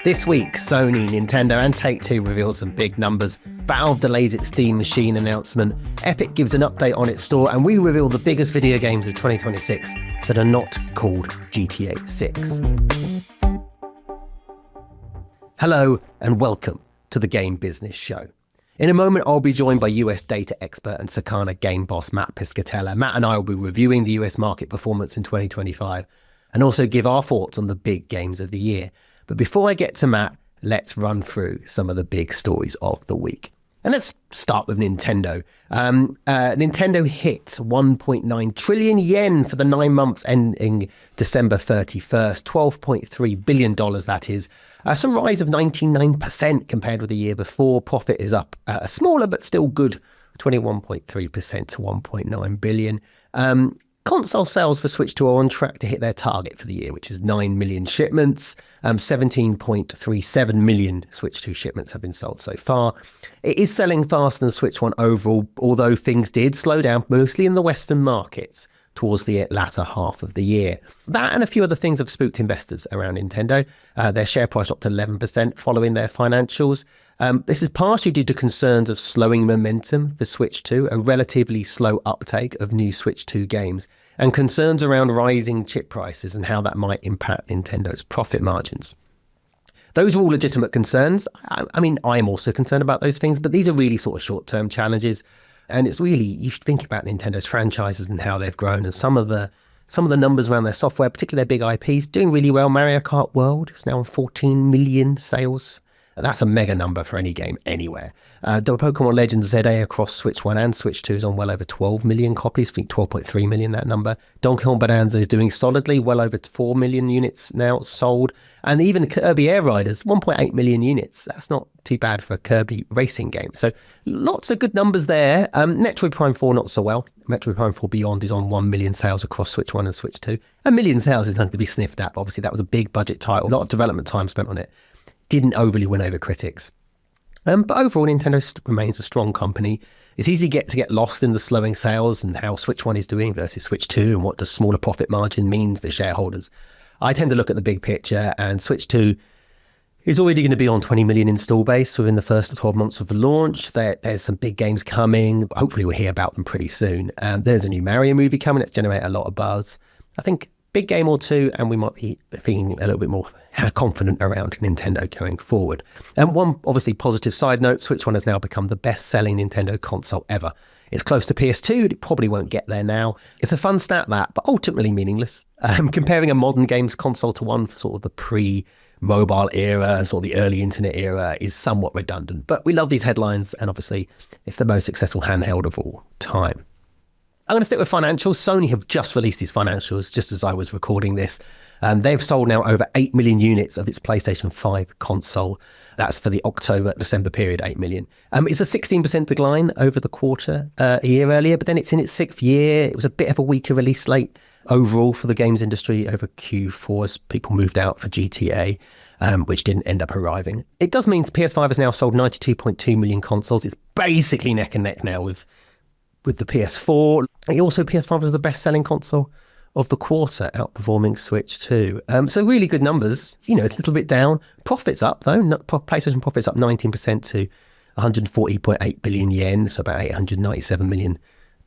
This week, Sony, Nintendo and Take-Two reveal some big numbers. Valve delays its Steam Machine announcement. Epic gives an update on its store, and we reveal the biggest video games of 2026 that are not called GTA 6. Hello and welcome to the Game Business Show. In a moment, I'll be joined by US data expert and Circana game boss Mat Piscatella. Matt and I will be reviewing the US market performance in 2025 and also give our thoughts on the big games of the year. But before I get to Matt, let's run through some of the big stories of the week. And let's start with Nintendo. Nintendo hit 1.9 trillion yen for the 9 months ending December 31st, $12.3 billion that is. Some rise of 99% compared with the year before. Profit is up a smaller but still good 21.3% to 1.9 billion. Console sales for Switch 2 are on track to hit their target for the year, which is 9 million shipments. 17.37 million Switch 2 shipments have been sold so far. It is selling faster than Switch 1 overall, although things did slow down, mostly in the Western markets, towards the latter half of the year. That and a few other things have spooked investors around Nintendo. Their share price dropped 11% following their financials. This is partially due to concerns of slowing momentum for Switch 2, a relatively slow uptake of new Switch 2 games, and concerns around rising chip prices and how that might impact Nintendo's profit margins. Those are all legitimate concerns. I mean, I'm also concerned about those things, but these are really sort of short-term challenges. And it's really, you should think about Nintendo's franchises and how they've grown, and some of the numbers around their software, particularly their big IPs, doing really well. Mario Kart World is now on 14 million sales. That's a mega number for any game anywhere. Pokemon Legends ZA across Switch 1 and Switch 2 is on well over 12 million copies. I think 12.3 million, that number. Donkey Kong Bonanza is doing solidly, well over 4 million units now sold. And even Kirby Air Riders, 1.8 million units. That's not too bad for a Kirby racing game. So lots of good numbers there. Metroid Prime 4 not so well. Metroid Prime 4 Beyond is on 1 million sales across Switch 1 and Switch 2. A million sales is nothing to be sniffed at. Obviously, that was a big budget title. A lot of development time spent on it. Didn't overly win over critics. But overall, Nintendo remains a strong company. It's easy to get lost in the slowing sales and how Switch 1 is doing versus Switch 2 and what does smaller profit margin mean for shareholders. I tend to look at the big picture, and Switch 2 is already going to be on 20 million install base within the first 12 months of the launch. There's some big games coming. Hopefully we'll hear about them pretty soon. There's a new Mario movie coming that's generated a lot of buzz. I think big game or two, and we might be feeling a little bit more confident around Nintendo going forward. And one obviously positive side note, Switch 1 has now become the best-selling Nintendo console ever. It's close to PS2, it probably won't get there now. It's a fun stat that, but ultimately meaningless. Comparing a modern games console to one for sort of the pre-mobile era, sort of the early internet era, is somewhat redundant. But we love these headlines, and obviously it's the most successful handheld of all time. I'm going to stick with financials. Sony have just released these financials just as I was recording this. They've sold now over 8 million units of its PlayStation 5 console. That's for the October-December period, 8 million. It's a 16% decline over the quarter a year earlier, but then it's in its 6th year. It was a bit of a weaker release slate overall for the games industry over Q4 as people moved out for GTA, which didn't end up arriving. It does mean PS5 has now sold 92.2 million consoles. It's basically neck and neck now with the PS4. Also, PS5 was the best-selling console of the quarter, outperforming Switch 2. So really good numbers. It's a little bit down. Profits up, though. PlayStation profits up 19% to 140.8 billion yen, so about $897 million.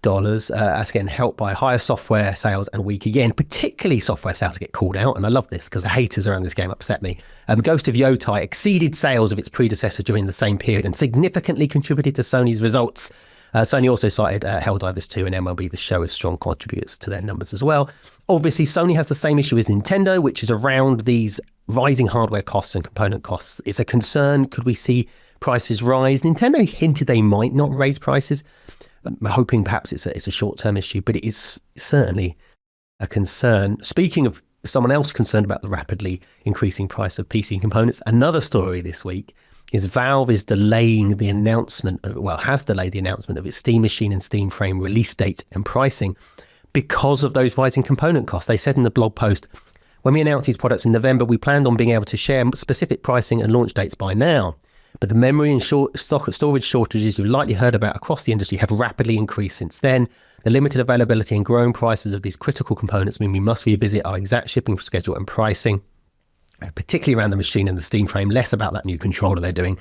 That's again helped by higher software sales and weaker yen, particularly software sales get called out. And I love this because the haters around this game upset me. Ghost of Yotai exceeded sales of its predecessor during the same period and significantly contributed to Sony's results. Sony also cited Helldivers 2 and MLB The Show as strong contributors to their numbers as well. Obviously, Sony has the same issue as Nintendo, which is around these rising hardware costs and component costs. It's a concern. Could we see prices rise? Nintendo hinted they might not raise prices. I'm hoping perhaps it's a short-term issue, but it is certainly a concern. Speaking of someone else concerned about the rapidly increasing price of PC components, another story this week is Valve is delaying the announcement, has delayed the announcement of its Steam Machine and Steam Frame release date and pricing because of those rising component costs. They said in the blog post, when we announced these products in November, we planned on being able to share specific pricing and launch dates by now. But the memory and storage shortages you've likely heard about across the industry have rapidly increased since then. The limited availability and growing prices of these critical components mean we must revisit our exact shipping schedule and pricing. particularly around the machine and the Steam frame, less about that new controller they're doing.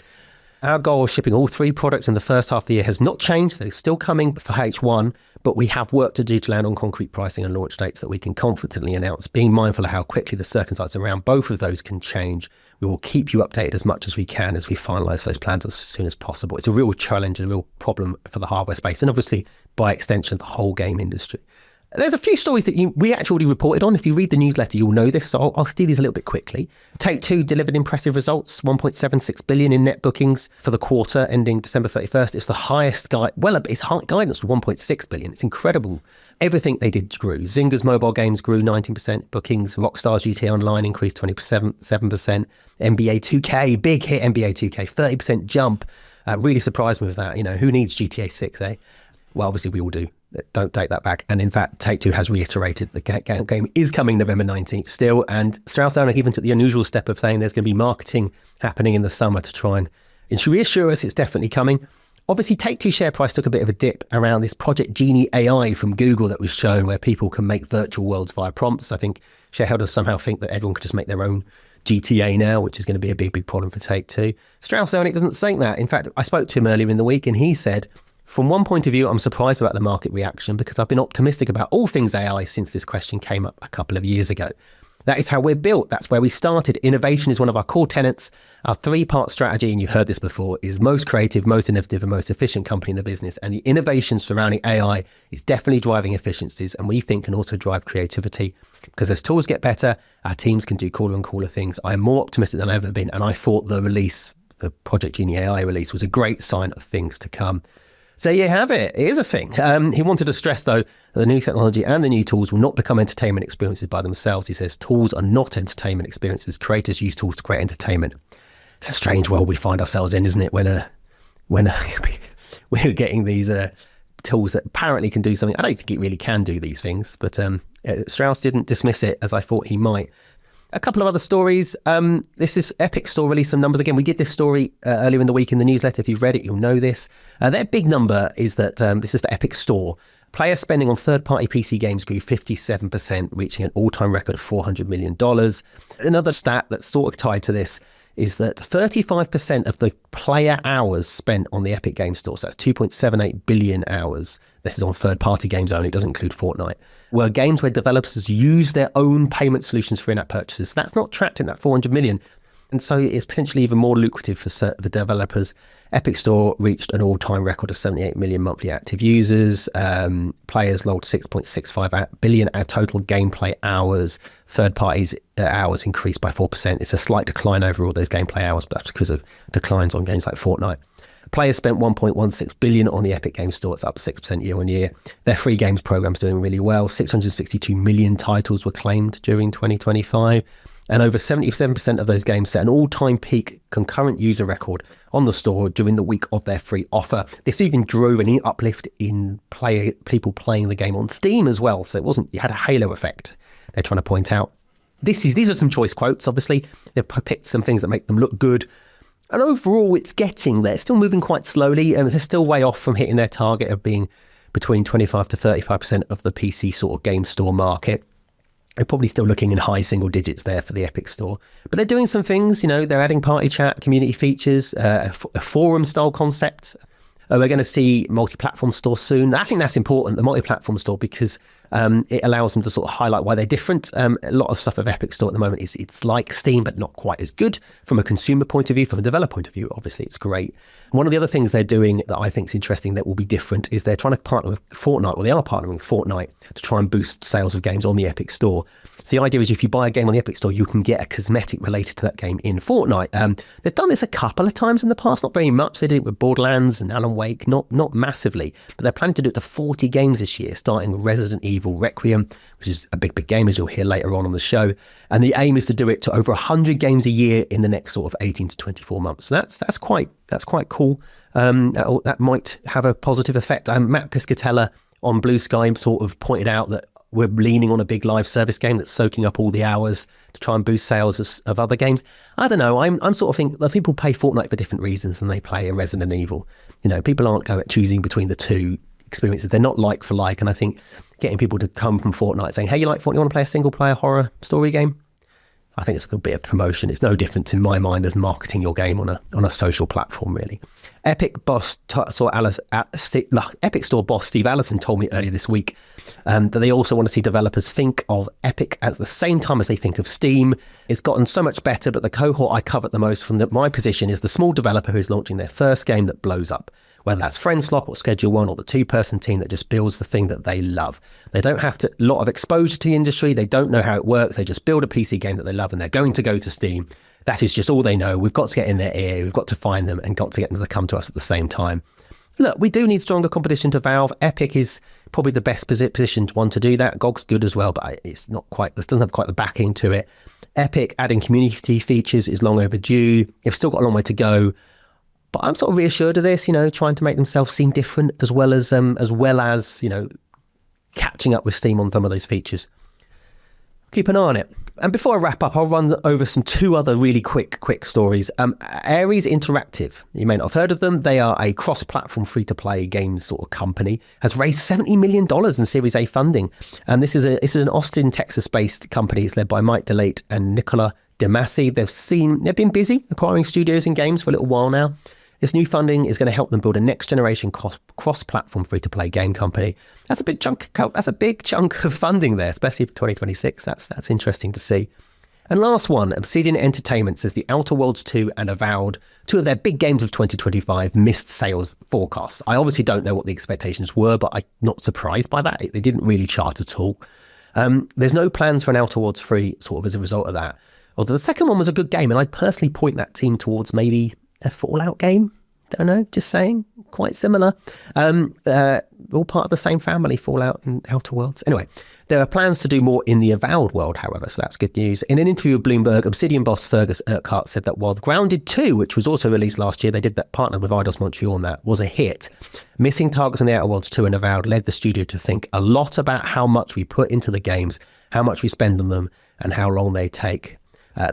Our goal of shipping all 3 products in the first half of the year has not changed. They're still coming for H1, but we have work to do to land on concrete pricing and launch dates that we can confidently announce, being mindful of how quickly the circumstances around both of those can change. We will keep you updated as much as we can as we finalise those plans as soon as possible. It's a real challenge and a real problem for the hardware space, and obviously, by extension, the whole game industry. There's a few stories that we actually already reported on. If you read the newsletter, you'll know this, so I'll do these a little bit quickly. Take-Two delivered impressive results, 1.76 billion in net bookings for the quarter ending December 31st. It's the highest guidance was 1.6 billion. It's incredible. Everything they did grew. Zynga's mobile games grew 19% bookings. Rockstar's GTA Online increased 27%. NBA 2K, big hit NBA 2K, 30% jump. Really surprised me with that. Who needs GTA 6, eh? Well, obviously we all do. Don't take that back. And in fact, Take-Two has reiterated the game is coming November 19th still. And Strauss-Zelnick even took the unusual step of saying there's going to be marketing happening in the summer to try and reassure us it's definitely coming. Obviously, Take-Two share price took a bit of a dip around this Project Genie AI from Google that was shown, where people can make virtual worlds via prompts. I think shareholders somehow think that everyone could just make their own GTA now, which is going to be a big, big problem for Take-Two. Strauss-Zelnick doesn't think that. In fact, I spoke to him earlier in the week and he said, from one point of view, I'm surprised about the market reaction because I've been optimistic about all things AI since this question came up a couple of years ago. That is how we're built. That's where we started. Innovation is one of our core tenets. Our 3-part strategy, and you've heard this before, is most creative, most innovative, and most efficient company in the business. And the innovation surrounding AI is definitely driving efficiencies, and we think can also drive creativity. Because as tools get better, our teams can do cooler and cooler things. I am more optimistic than I've ever been, and I thought the Project Genie AI release was a great sign of things to come. So you have it. It is a thing. He wanted to stress, though, that the new technology and the new tools will not become entertainment experiences by themselves. He says tools are not entertainment experiences. Creators use tools to create entertainment. It's a strange world we find ourselves in, isn't it? When we're getting these tools that apparently can do something. I don't think it really can do these things, but Strauss didn't dismiss it as I thought he might. A couple of other stories. This is Epic Store released some numbers. Again, we did this story earlier in the week in the newsletter. If you've read it, you'll know this. Their big number is that this is for Epic Store. Player spending on third-party PC games grew 57%, reaching an all-time record of $400 million. Another stat that's sort of tied to this is that 35% of the player hours spent on the Epic Game Store, so that's 2.78 billion hours, this is on third-party games only, it doesn't include Fortnite, were games where developers use their own payment solutions for in-app purchases. So that's not tracked in that 400 million. And so it's potentially even more lucrative for the developers. Epic Store reached an all-time record of 78 million monthly active users. Players logged 6.65 billion total gameplay hours. Third parties hours increased by 4%. It's a slight decline over all those gameplay hours, but that's because of declines on games like Fortnite. Players spent 1.16 billion on the Epic Game Store. It's up 6% year on year. Their free games program's doing really well. 662 million titles were claimed during 2025. And over 77% of those games set an all-time peak concurrent user record on the store during the week of their free offer. This even drove an uplift in people playing the game on Steam as well. So it had a halo effect they're trying to point out. These are some choice quotes, obviously. They've picked some things that make them look good. And overall, it's getting there. It's still moving quite slowly, and they're still way off from hitting their target of being between 25 to 35% of the PC sort of game store market. They're probably still looking in high single digits there for the Epic Store. But they're doing some things, they're adding party chat, community features, a forum style concept. We're going to see multi-platform store soon. I think that's important, the multi-platform store, because it allows them to sort of highlight why they're different. A lot of stuff of Epic Store at the moment it's like Steam, but not quite as good from a consumer point of view. From a developer point of view, obviously, it's great. One of the other things they're doing that I think is interesting that will be different is they're trying to partner with Fortnite, or they are partnering with Fortnite to try and boost sales of games on the Epic Store. So the idea is if you buy a game on the Epic Store, you can get a cosmetic related to that game in Fortnite. They've done this a couple of times in the past, not very much. They did it with Borderlands and Alan Wake, not massively, but they're planning to do it to 40 games this year, starting with Resident Evil Requiem, which is a big game, as you'll hear later on the show. And the aim is to do it to over 100 games a year in the next sort of 18 to 24 months. So that's quite cool. That might have a positive effect. Mat Piscatella on Blue Sky sort of pointed out that we're leaning on a big live service game that's soaking up all the hours to try and boost sales of other games. I don't know. I'm sort of thinking that people pay Fortnite for different reasons than they play a Resident Evil. People aren't choosing between the two experiences. They're not like for like. And I think getting people to come from Fortnite saying, hey, you like Fortnite? You want to play a single player horror story game? I think it's a good bit of promotion. It's no different in my mind as marketing your game on a social platform, really. Epic Store boss Steve Allison told me earlier this week that they also want to see developers think of Epic at the same time as they think of Steam. It's gotten so much better, but the cohort I cover the most from my position is the small developer who's launching their first game that blows up. Whether that's Friendslop or Schedule One or the two-person team that just builds the thing that they love. They don't have a lot of exposure to the industry. They don't know how it works. They just build a PC game that they love and they're going to go to Steam. That is just all they know. We've got to get in their ear. We've got to find them and got to get them to come to us at the same time. Look, we do need stronger competition to Valve. Epic is probably the best positioned one to do that. GOG's good as well, but it's not quite, this doesn't have quite the backing to it. Epic adding community features is long overdue. They've still got a long way to go. But I'm sort of reassured of this, trying to make themselves seem different as well as catching up with Steam on some of those features. Keep an eye on it. And before I wrap up, I'll run over two other really quick stories. Ares Interactive, you may not have heard of them. They are a cross-platform free-to-play games sort of company, has raised $70 million in Series A funding. And this is an Austin, Texas-based company. It's led by Mike DeLate and Nicola DeMasi. They've been busy acquiring studios and games for a little while now. This new funding is going to help them build a next-generation cross-platform free-to-play game company. That's a big chunk. That's a big chunk of funding there, especially for 2026. That's interesting to see. And last one, Obsidian Entertainment says The Outer Worlds 2 and Avowed, two of their big games of 2025, missed sales forecasts. I obviously don't know what the expectations were, but I'm not surprised by that. They didn't really chart at all. There's no plans for an Outer Worlds 3 sort of as a result of that. Although the second one was a good game, and I'd personally point that team towards maybe a Fallout game. Don't know, just saying, quite similar. All part of the same family, Fallout and Outer Worlds. Anyway, there are plans to do more in the Avowed world, however, so that's good news. In an interview with Bloomberg, Obsidian boss Fergus Urquhart said that while Grounded 2, which was also released last year, they did that partner with Eidos Montreal on that, was a hit. Missing targets in the Outer Worlds 2 and Avowed led the studio to think a lot about how much we put into the games, how much we spend on them, and how long they take.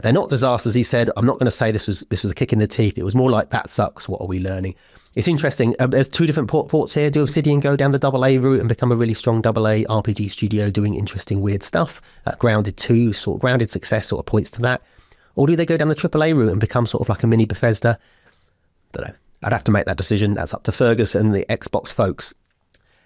They're not disasters, he said. I'm not going to say this was a kick in the teeth. It was more like, that sucks, what are we learning? It's interesting. There's two different ports here. Do Obsidian go down the AA route and become a really strong AA RPG studio doing interesting, weird stuff? Grounded 2, Grounded success sort of points to that. Or do they go down the AAA route and become sort of like a mini Bethesda? Don't know. I'd have to make that decision. That's up to Fergus and the Xbox folks.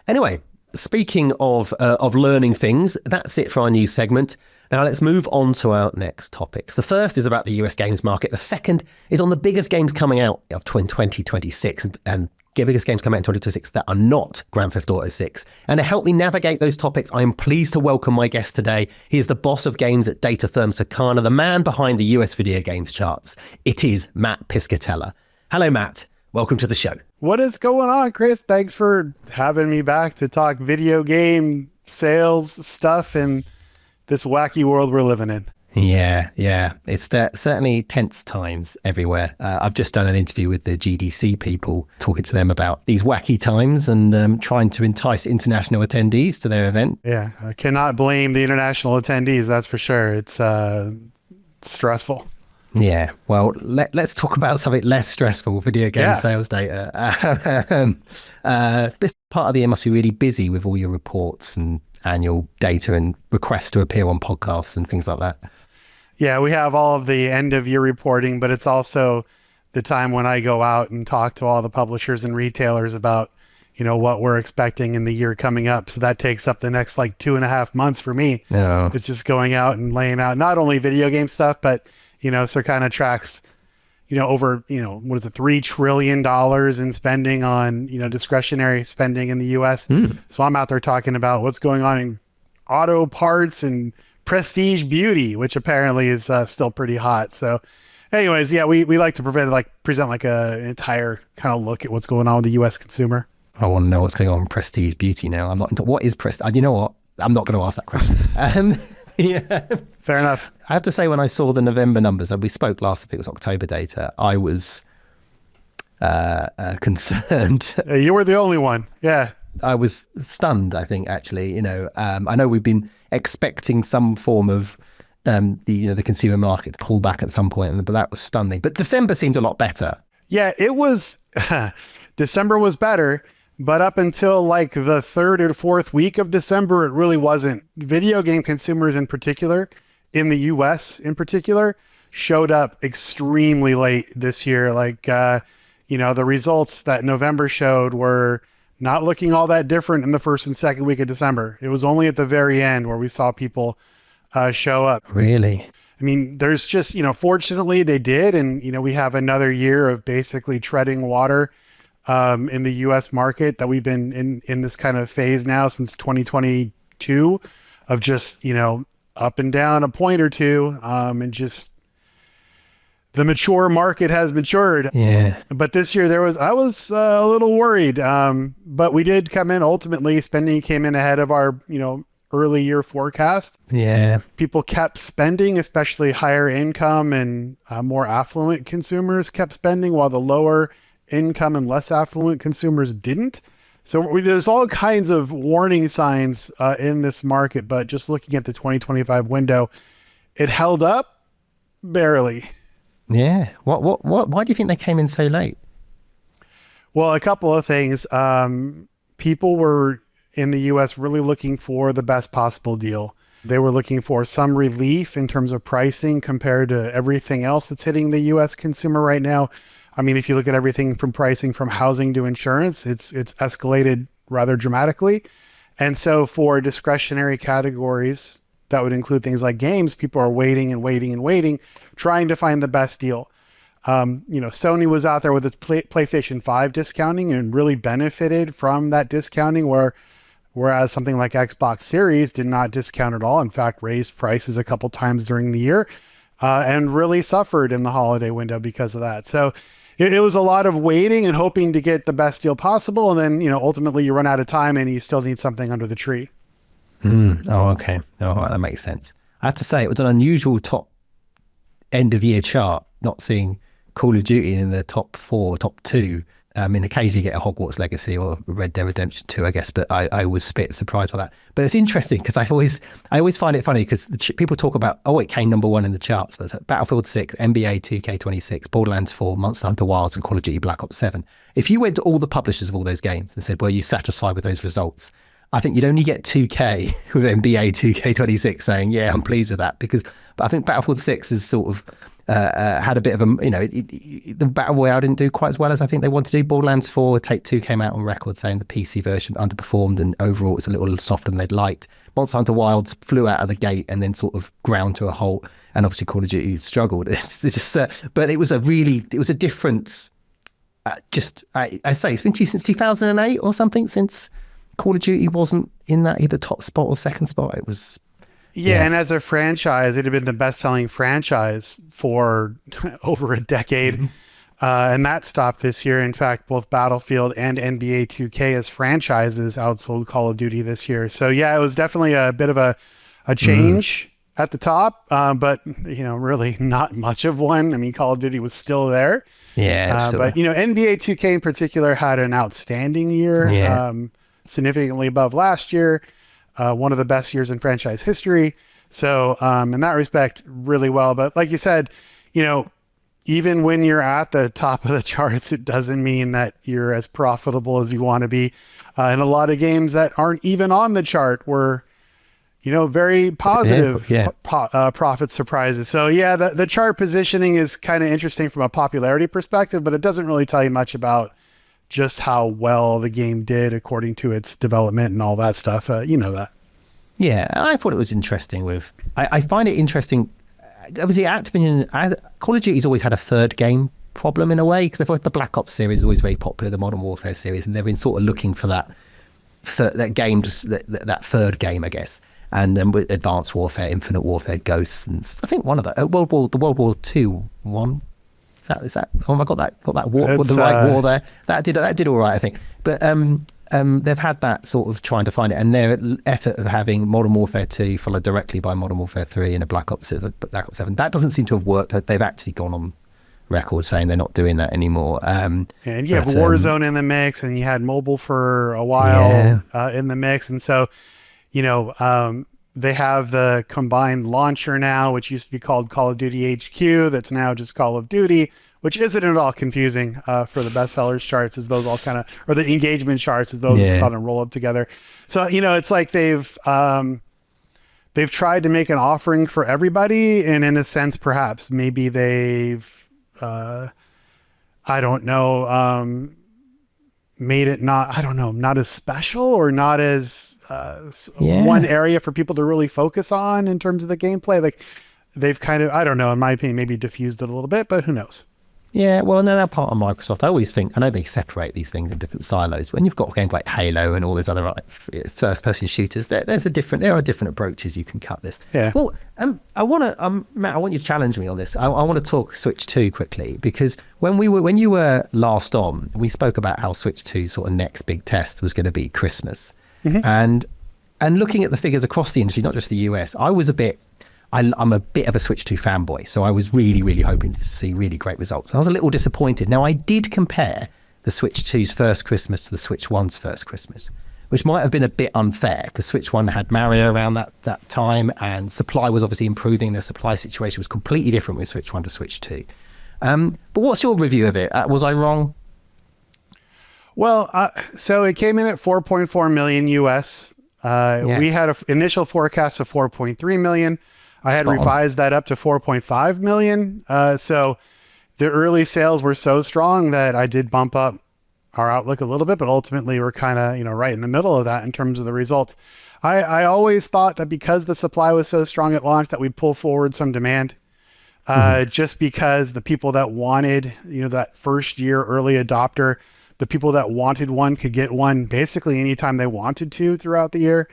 Anyway, speaking of learning things, that's it for our news segment. Now let's move on to our next topics. The first is about the US games market. The second is on the biggest games coming out of 2026 and biggest games coming out in 2026 that are not Grand Theft Auto 6. And to help me navigate those topics, I am pleased to welcome my guest today. He is the boss of games at data firm Circana, the man behind the US video games charts. It is Mat Piscatella. Hello, Matt. Welcome to the show. What is going on, Chris? Thanks for having me back to talk video game sales stuff in this wacky world we're living in. Yeah. It's certainly tense times everywhere. I've just done an interview with the GDC people, talking to them about these wacky times and trying to entice international attendees to their event. Yeah, I cannot blame the international attendees, that's for sure. It's stressful. Yeah, well, let's talk about something less stressful, video game sales data. This part of the year must be really busy with all your reports and annual data and requests to appear on podcasts and things like that. Yeah, we have all of the end of year reporting, but it's also the time when I go out and talk to all the publishers and retailers about, what we're expecting in the year coming up. So that takes up the next 2.5 months for me. No. It's just going out and laying out not only video game stuff, but Circana tracks, over, what is it, $3 trillion in spending on, discretionary spending in the US. So I'm out there talking about what's going on in auto parts and prestige beauty, which apparently is still pretty hot. So anyways, yeah, we like to present an entire kind of look at what's going on with the US consumer. I want to know what's going on in prestige beauty now. I'm not into what is prestige. You know what? I'm not going to ask that question. Yeah. Fair enough. I have to say, when I saw the November numbers, and we spoke last, I think it was October data, I was concerned. You were the only one. Yeah. I was stunned, I think, actually. I know we've been expecting some form of the consumer market to pull back at some point, but that was stunning. But December seemed a lot better. Yeah, it was. December was better. But up until the third or fourth week of December, it really wasn't. Video game consumers in particular, in the US in particular showed up extremely late this year. Like, the results that November showed were not looking all that different in the first and second week of December. It was only at the very end where we saw people show up. Really? I mean, there's just, fortunately they did. And, we have another year of basically treading water in the US market that we've been in this kind of phase now since 2022 of just, up and down a point or two, and just the mature market has matured. Yeah. But this year I was a little worried. But we did come in ultimately, spending came in ahead of our, early year forecast. Yeah. People kept spending, especially higher income and more affluent consumers kept spending, while the lower income and less affluent consumers didn't. So there's all kinds of warning signs in this market, but just looking at the 2025 window, it held up barely. Yeah. Why do you think they came in so late? Well, a couple of things. People were in the US really looking for the best possible deal. They were looking for some relief in terms of pricing compared to everything else that's hitting the US consumer right now. I mean, if you look at everything from pricing from housing to insurance, it's escalated rather dramatically. And so for discretionary categories that would include things like games, people are waiting and waiting and waiting, trying to find the best deal. Sony was out there with its PlayStation 5 discounting and really benefited from that discounting, whereas something like Xbox Series did not discount at all. In fact, raised prices a couple times during the year and really suffered in the holiday window because of that. So it was a lot of waiting and hoping to get the best deal possible. And then, ultimately you run out of time and you still need something under the tree. Oh, okay. Oh, that makes sense. I have to say, it was an unusual top end of year chart, not seeing Call of Duty in the top 4, top 2. I mean, occasionally you get a Hogwarts Legacy or Red Dead Redemption 2, I guess, but I was a bit surprised by that. But it's interesting because I always find it funny because people talk about, it came number 1 in the charts, but it's like Battlefield 6, NBA 2K26, Borderlands 4, Monster Hunter Wilds, and Call of Duty Black Ops 7. If you went to all the publishers of all those games and said, well, you satisfied with those results, I think you'd only get 2K with NBA 2K26 saying, yeah, I'm pleased with that. But I think Battlefield 6 is sort of had a bit of a, the Battle Royale didn't do quite as well as I think they wanted to do. Borderlands 4, Take-Two came out on record saying the PC version underperformed and overall it's a little softer than they'd liked. Monster Hunter Wilds flew out of the gate and then sort of ground to a halt, and obviously Call of Duty struggled. It's just, but it was a difference. I say it's been since 2008 or something since Call of Duty wasn't in that either top spot or second spot. It was. Yeah, and as a franchise, it had been the best-selling franchise for over a decade, and that stopped this year. In fact, both Battlefield and NBA 2K as franchises outsold Call of Duty this year. So yeah, it was definitely a bit of a change at the top, but really not much of one. I mean, Call of Duty was still there. Yeah, but NBA 2K in particular had an outstanding year, significantly above last year. One of the best years in franchise history. So in that respect, really well. But like you said, even when you're at the top of the charts, it doesn't mean that you're as profitable as you want to be. And a lot of games that aren't even on the chart were, very positive profit surprises. So yeah, the chart positioning is kind of interesting from a popularity perspective, but it doesn't really tell you much about just how well the game did according to its development and all that stuff. That. Yeah, I thought it was interesting I find it interesting. Obviously, Activision, Call of Duty's always had a third game problem in a way, because the Black Ops series is always very popular, the Modern Warfare series, and they've been sort of looking for that game, just that third game, I guess. And then with Advanced Warfare, Infinite Warfare, Ghosts, and I think one of the World War II one. Is that? Oh, I got that war, the right war there. That did all right, I think. But they've had that sort of trying to find it, and their effort of having Modern Warfare 2 followed directly by Modern Warfare 3 and a Black Ops 7. That doesn't seem to have worked. They've actually gone on record saying they're not doing that anymore. And you have Warzone in the mix, and you had mobile for a while in the mix, and so they have the combined launcher now, which used to be called Call of Duty HQ. That's now just Call of Duty, which isn't at all confusing for the bestsellers charts, as those all kind of, or the engagement charts, as those kind of roll up together. So, it's like they've they've tried to make an offering for everybody, and in a sense, perhaps maybe they've, I don't know, made it not as special or not as one area for people to really focus on in terms of the gameplay. Like they've kind of, I don't know, in my opinion, maybe diffused it a little bit, but who knows? Yeah, well, no, they're part of Microsoft. I always think, I know they separate these things in different silos. When you've got games like Halo and all those other first-person shooters, there are different approaches you can cut this. Yeah. Well, Matt, I want you to challenge me on this. I want to talk Switch 2 quickly, because when you were last on, we spoke about how Switch 2's sort of next big test was going to be Christmas, and looking at the figures across the industry, not just the US, I'm a bit of a Switch 2 fanboy, so I was really, really hoping to see really great results. I was a little disappointed. Now, I did compare the Switch 2's first Christmas to the Switch 1's first Christmas, which might have been a bit unfair, because Switch 1 had Mario around that time, and supply was obviously improving. The supply situation was completely different with Switch 1 to Switch 2. But what's your review of it? Was I wrong? Well, so it came in at 4.4 million US. We had an initial forecast of 4.3 million. I had revised that up to 4.5 million. So the early sales were so strong that I did bump up our outlook a little bit, but ultimately we're kind of, right in the middle of that in terms of the results. I always thought that because the supply was so strong at launch that we'd pull forward some demand, just because the people that wanted, that first year early adopter, the people that wanted one could get one basically anytime they wanted to throughout the year.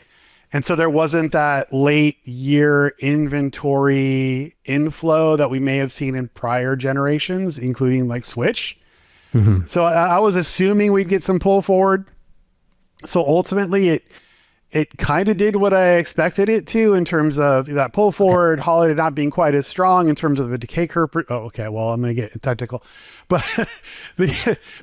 And so there wasn't that late year inventory inflow that we may have seen in prior generations, including like Switch. So I was assuming we'd get some pull forward. So ultimately it kind of did what I expected it to in terms of that pull forward, holiday not being quite as strong in terms of a decay curve. Oh, okay. Well, I'm going to get technical, but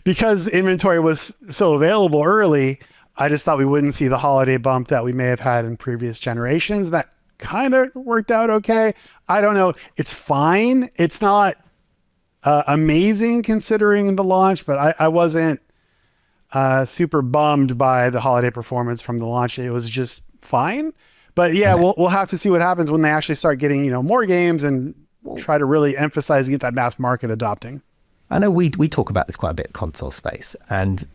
because inventory was so available early, I just thought we wouldn't see the holiday bump that we may have had in previous generations. That kind of worked out okay. I don't know. It's fine. It's not amazing considering the launch, but I wasn't super bummed by the holiday performance from the launch. It was just fine. But yeah, we'll have to see what happens when they actually start getting, more games and try to really emphasize and get that mass market adopting. I know we talk about this quite a bit, console space, and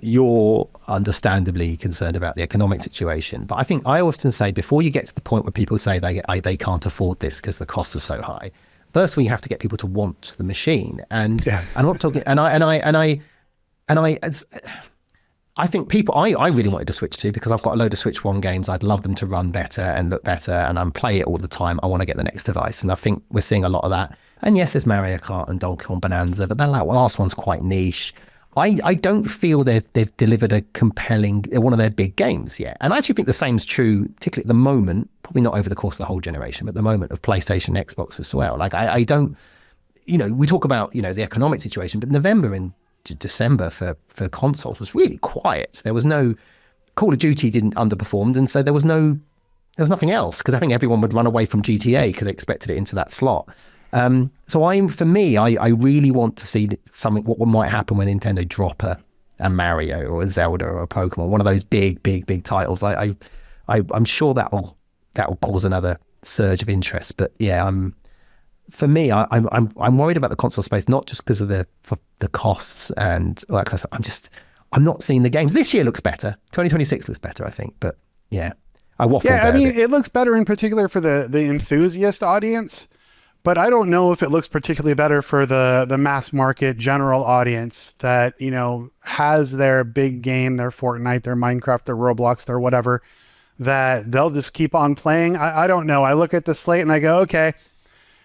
you're understandably concerned about the economic situation. But I think I often say, before you get to the point where people say they can't afford this because the costs are so high, first we have to get people to want the machine. And I'm not talking. I think people. I really wanted to Switch 2 because I've got a load of Switch 1 games. I'd love them to run better and look better, and I'm play it all the time. I want to get the next device, and I think we're seeing a lot of that. And yes, there's Mario Kart and Donkey Kong Bonanza, but that last one's quite niche. I don't feel they've delivered a compelling, one of their big games yet. And I actually think the same is true, particularly at the moment, probably not over the course of the whole generation, but at the moment of PlayStation, Xbox as well. Like I don't, we talk about, the economic situation, but November and December for consoles was really quiet. There was no, Call of Duty didn't underperformed, and so there was nothing else, because I think everyone would run away from GTA because they expected it into that slot. So I really want to see something, what might happen when Nintendo drop a Mario or a Zelda or a Pokemon, one of those big titles. I'm sure that'll cause another surge of interest. But yeah, I'm worried about the console space, not just because of the costs and all that kind of stuff. I'm not seeing the games. This year looks better. 2026 looks better, I think. But yeah, I waffled. Yeah, I mean, it looks better in particular for the enthusiast audience. But I don't know if it looks particularly better for the mass market general audience that, has their big game, their Fortnite, their Minecraft, their Roblox, their whatever, that they'll just keep on playing. I don't know. I look at the slate and I go, okay,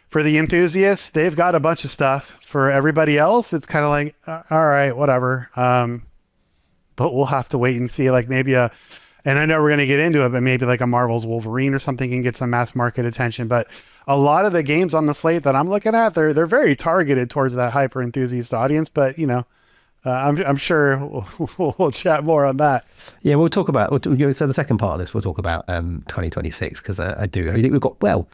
for the enthusiasts, they've got a bunch of stuff. For everybody else, it's kind of like, all right, whatever. But we'll have to wait and see, like maybe and I know we're going to get into it, but maybe like a Marvel's Wolverine or something can get some mass market attention. But a lot of the games on the slate that I'm looking at, they're very targeted towards that hyper enthusiast audience. But I'm sure we'll chat more on that. Yeah, we'll talk about. So the second part of this, we'll talk about 2026, because I think we've got. Well,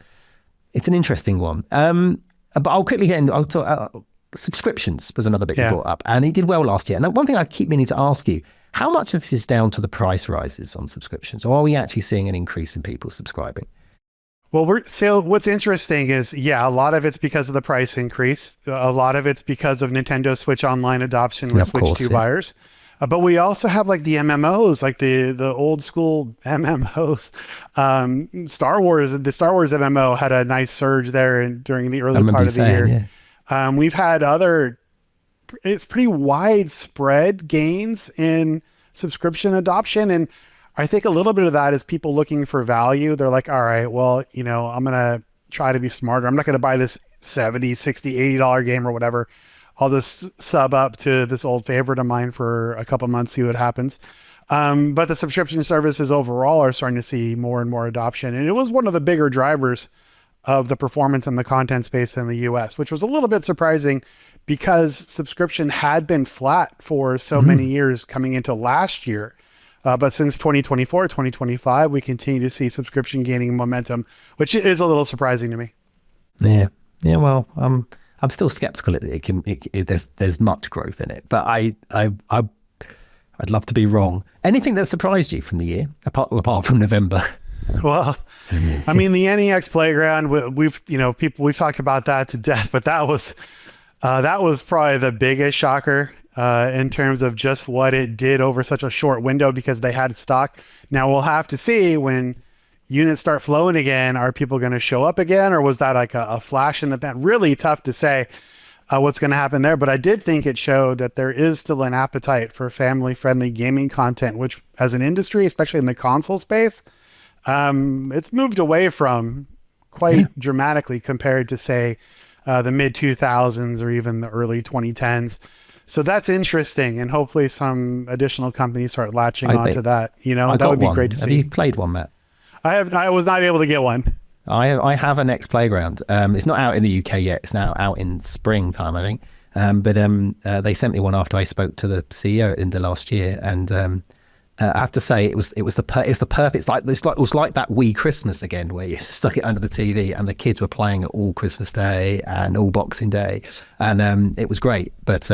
it's an interesting one. But I'll quickly end. I'll talk. Subscriptions was another bit you brought up, and it did well last year. And one thing I keep meaning to ask you: how much of this is down to the price rises on subscriptions, or are we actually seeing an increase in people subscribing? Well, so what's interesting is, yeah, a lot of it's because of the price increase. A lot of it's because of Nintendo Switch Online adoption with Switch 2 buyers. But we also have like the MMOs, like the old school MMOs. The Star Wars MMO had a nice surge there during the early part of the year. Yeah. We've had it's pretty widespread gains in subscription adoption. And I think a little bit of that is people looking for value. They're like, all right, well, I'm going to try to be smarter. I'm not going to buy this $70, $60, $80 game or whatever. I'll just sub up to this old favorite of mine for a couple months, see what happens. But the subscription services overall are starting to see more and more adoption. And it was one of the bigger drivers of the performance in the content space in the US, which was a little bit surprising because subscription had been flat for so many years coming into last year. But since 2024, 2025, we continue to see subscription gaining momentum, which is a little surprising to me. Yeah. Yeah. Well, I'm still skeptical that there's much growth in it, but I'd love to be wrong. Anything that surprised you from the year, apart from November? Well, I mean, the NEX Playground, we've talked about that to death, but that was probably the biggest shocker. In terms of just what it did over such a short window because they had stock. Now we'll have to see when units start flowing again, are people going to show up again? Or was that like a flash in the pan? Really tough to say what's going to happen there. But I did think it showed that there is still an appetite for family-friendly gaming content, which as an industry, especially in the console space, it's moved away from quite dramatically compared to say the mid 2000s or even the early 2010s. So that's interesting, and hopefully some additional companies start latching onto that. That would be great to see. Have you played one, Matt? I was not able to get one. I have an NEX Playground. It's not out in the UK yet. It's now out in springtime, I think. But they sent me one after I spoke to the CEO in the last year, and I have to say it was the perfect. It was like that Wii Christmas again, where you stuck it under the TV, and the kids were playing it all Christmas Day and all Boxing Day, and it was great. But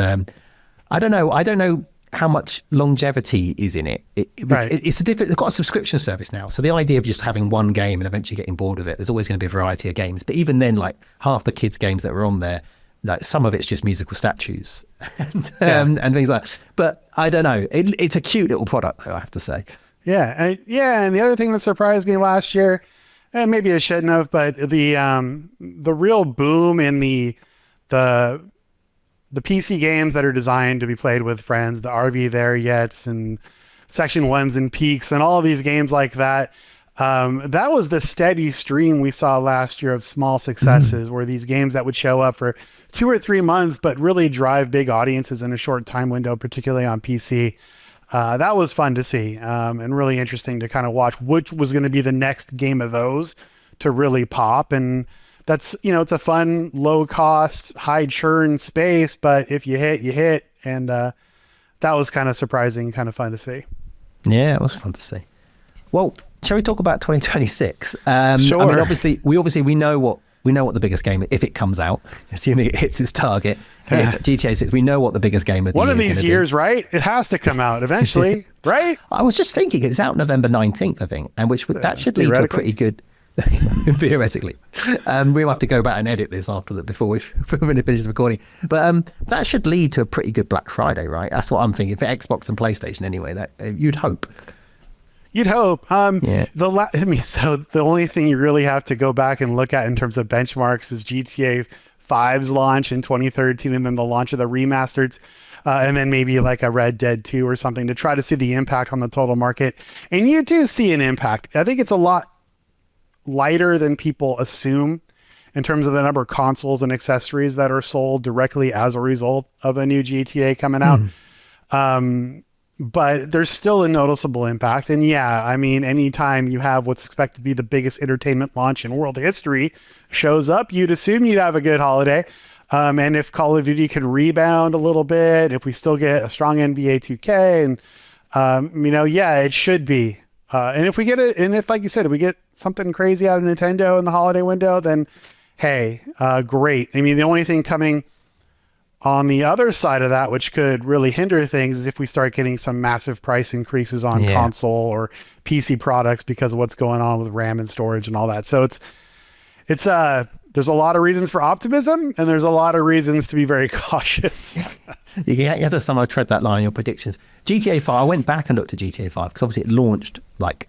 I don't know how much longevity is in it. It's they've got a subscription service now. So the idea of just having one game and eventually getting bored of it, there's always going to be a variety of games. But even then, like half the kids' games that are on there, like some of it's just musical statues and things like that. But I don't know. It's a cute little product, though, I have to say. Yeah. And the other thing that surprised me last year, and maybe I shouldn't have, but the real boom in the PC games that are designed to be played with friends, the RV There Yets and Section 1s and Peaks and all of these games like that. That was the steady stream we saw last year of small successes where these games that would show up for 2 or 3 months, but really drive big audiences in a short time window, particularly on PC. That was fun to see and really interesting to kind of watch which was going to be the next game of those to really pop. And that's, it's a fun, low cost, high churn space, but if you hit, you hit. And that was kind of surprising, kind of fun to see. Yeah, it was fun to see. Well, shall we talk about 2026? Sure. I mean, obviously we know what the biggest game, if it comes out, assuming it hits its target, GTA 6, we know what the biggest game of the one year of these years, right? It has to come out eventually, right? I was just thinking it's out November 19th, I think, and that should lead to a pretty good, theoretically. We'll have to go back and edit this before we finish recording. But that should lead to a pretty good Black Friday, right? That's what I'm thinking for Xbox and PlayStation anyway. That you'd hope. You'd hope. Yeah. So the only thing you really have to go back and look at in terms of benchmarks is GTA 5's launch in 2013, and then the launch of the remasters, and then maybe like a Red Dead 2 or something to try to see the impact on the total market. And you do see an impact. I think it's a lot lighter than people assume in terms of the number of consoles and accessories that are sold directly as a result of a new GTA coming out. But there's still a noticeable impact. And yeah, I mean, anytime you have what's expected to be the biggest entertainment launch in world history shows up, you'd assume you'd have a good holiday. And if Call of Duty could rebound a little bit, if we still get a strong NBA 2K and, it should be. And if we get it, and if, like you said, if we get something crazy out of Nintendo in the holiday window, then hey, great. I mean, the only thing coming on the other side of that, which could really hinder things, is if we start getting some massive price increases on console or PC products because of what's going on with RAM and storage and all that. So it's there's a lot of reasons for optimism, and there's a lot of reasons to be very cautious. You have to somehow tread that line in your predictions. GTA 5, I went back and looked at GTA 5 because obviously it launched like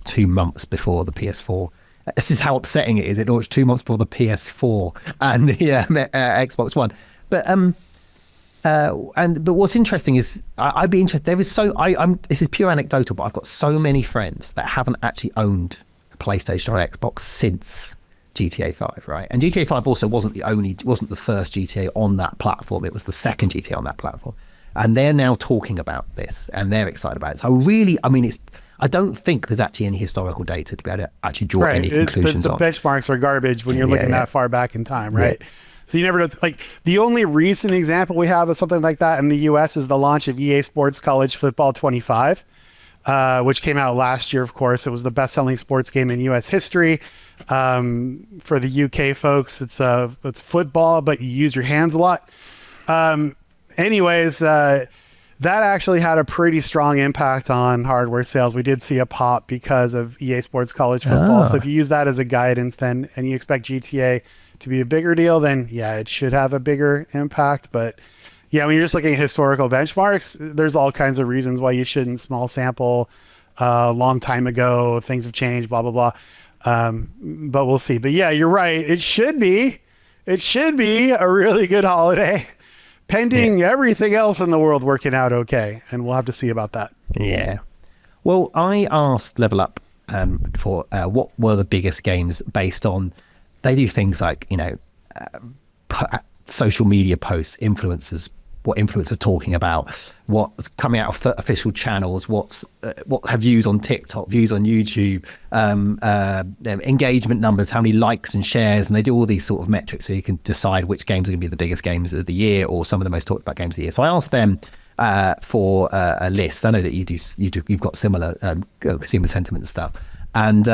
2 months before the PS4. This is how upsetting it is. It launched 2 months before the PS4 and the Xbox One. But but what's interesting is I'd be interested. There is this is pure anecdotal, but I've got so many friends that haven't actually owned a PlayStation or an Xbox since GTA 5, right? And GTA 5 also wasn't the first GTA on that platform. It was the second GTA on that platform. And they're now talking about this and they're excited about it. So I don't think there's actually any historical data to be able to actually draw any conclusions on. The benchmarks are garbage when you're looking that far back in time, right? Yeah. So you never know. Like the only recent example we have of something like that in the US is the launch of EA Sports College Football 25, which came out last year, of course. It was the best-selling sports game in US history. For the UK folks, it's football, but you use your hands a lot. That actually had a pretty strong impact on hardware sales. We did see a pop because of EA Sports College Football. So if you use that as a guidance and you expect GTA to be a bigger deal, then yeah, it should have a bigger impact. But yeah, when you're just looking at historical benchmarks, there's all kinds of reasons why you shouldn't. Small sample, long time ago, things have changed, blah, blah, blah. But we'll see. But yeah, you're right. It should be a really good holiday. Pending everything else in the world working out okay, and we'll have to see about that. Yeah. Well, I asked Level Up for what were the biggest games based on. They do things like social media posts, influencers, what influencers are talking about, what's coming out of official channels, what have views on TikTok, views on YouTube, engagement numbers, how many likes and shares, and they do all these sort of metrics so you can decide which games are going to be the biggest games of the year or some of the most talked about games of the year. So I asked them for a list. I know that you've got similar consumer sentiment stuff, and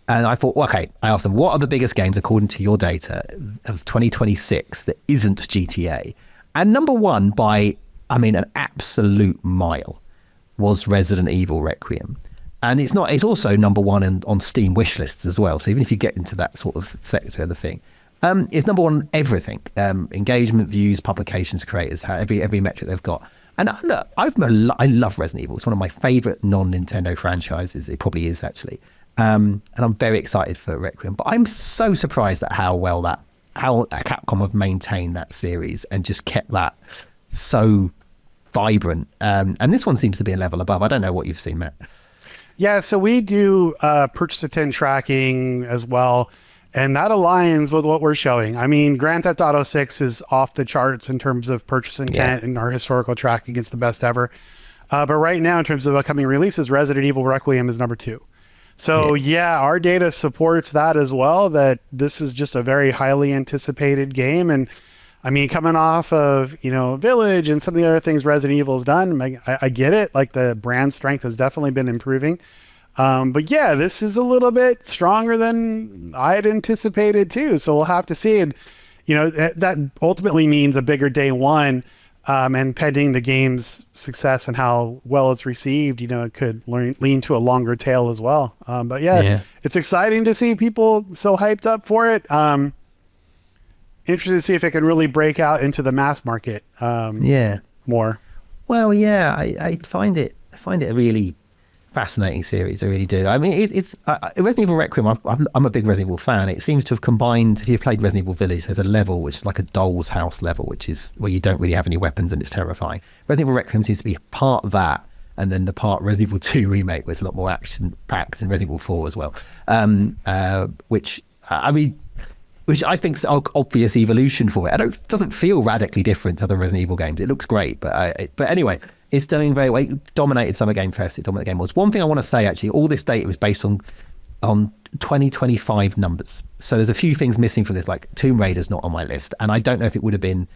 I thought, okay, I asked them, what are the biggest games according to your data of 2026 that isn't GTA? And number one by, an absolute mile was Resident Evil Requiem. And it's also number one on Steam wish lists as well. So even if you get into that sort of sector of the thing, it's number one on everything. Engagement, views, publications, creators, every metric they've got. And look, I love Resident Evil. It's one of my favorite non-Nintendo franchises. It probably is actually. And I'm very excited for Requiem. But I'm so surprised at how Capcom have maintained that series and just kept that so vibrant. And this one seems to be a level above. I don't know what you've seen, Matt. Yeah, so we do purchase intent tracking as well, and that aligns with what we're showing. Grand Theft Auto 6 is off the charts in terms of purchase intent, and our historical tracking is the best ever. But right now, in terms of upcoming releases, Resident Evil Requiem is number 2. So yeah, our data supports that as well, that this is just a very highly anticipated game. And coming off of, Village and some of the other things Resident Evil's done, I get it. Like the brand strength has definitely been improving. But yeah, this is a little bit stronger than I had anticipated too. So we'll have to see. And, that ultimately means a bigger day one. And pending the game's success and how well it's received, it could lean to a longer tail as well. But it's exciting to see people so hyped up for it. Interested to see if it can really break out into the mass market more. Well, yeah, I find it a really fascinating series. I really do. It's Resident Evil Requiem. I'm a big Resident Evil fan. It seems to have combined. If you've played Resident Evil Village, there's a level which is like a doll's house level, which is where you don't really have any weapons and it's terrifying. Resident Evil Requiem seems to be part of that, and then the part Resident Evil 2 remake was a lot more action packed, and Resident Evil 4 as well. Which I think is an obvious evolution for it. It doesn't feel radically different to other Resident Evil games. It looks great, but anyway. It's doing very well. It dominated Summer Game Fest. It dominated Game Awards. One thing I want to say, actually, all this data was based on 2025 numbers. So there's a few things missing from this, like Tomb Raider's not on my list. And I don't know if it would have been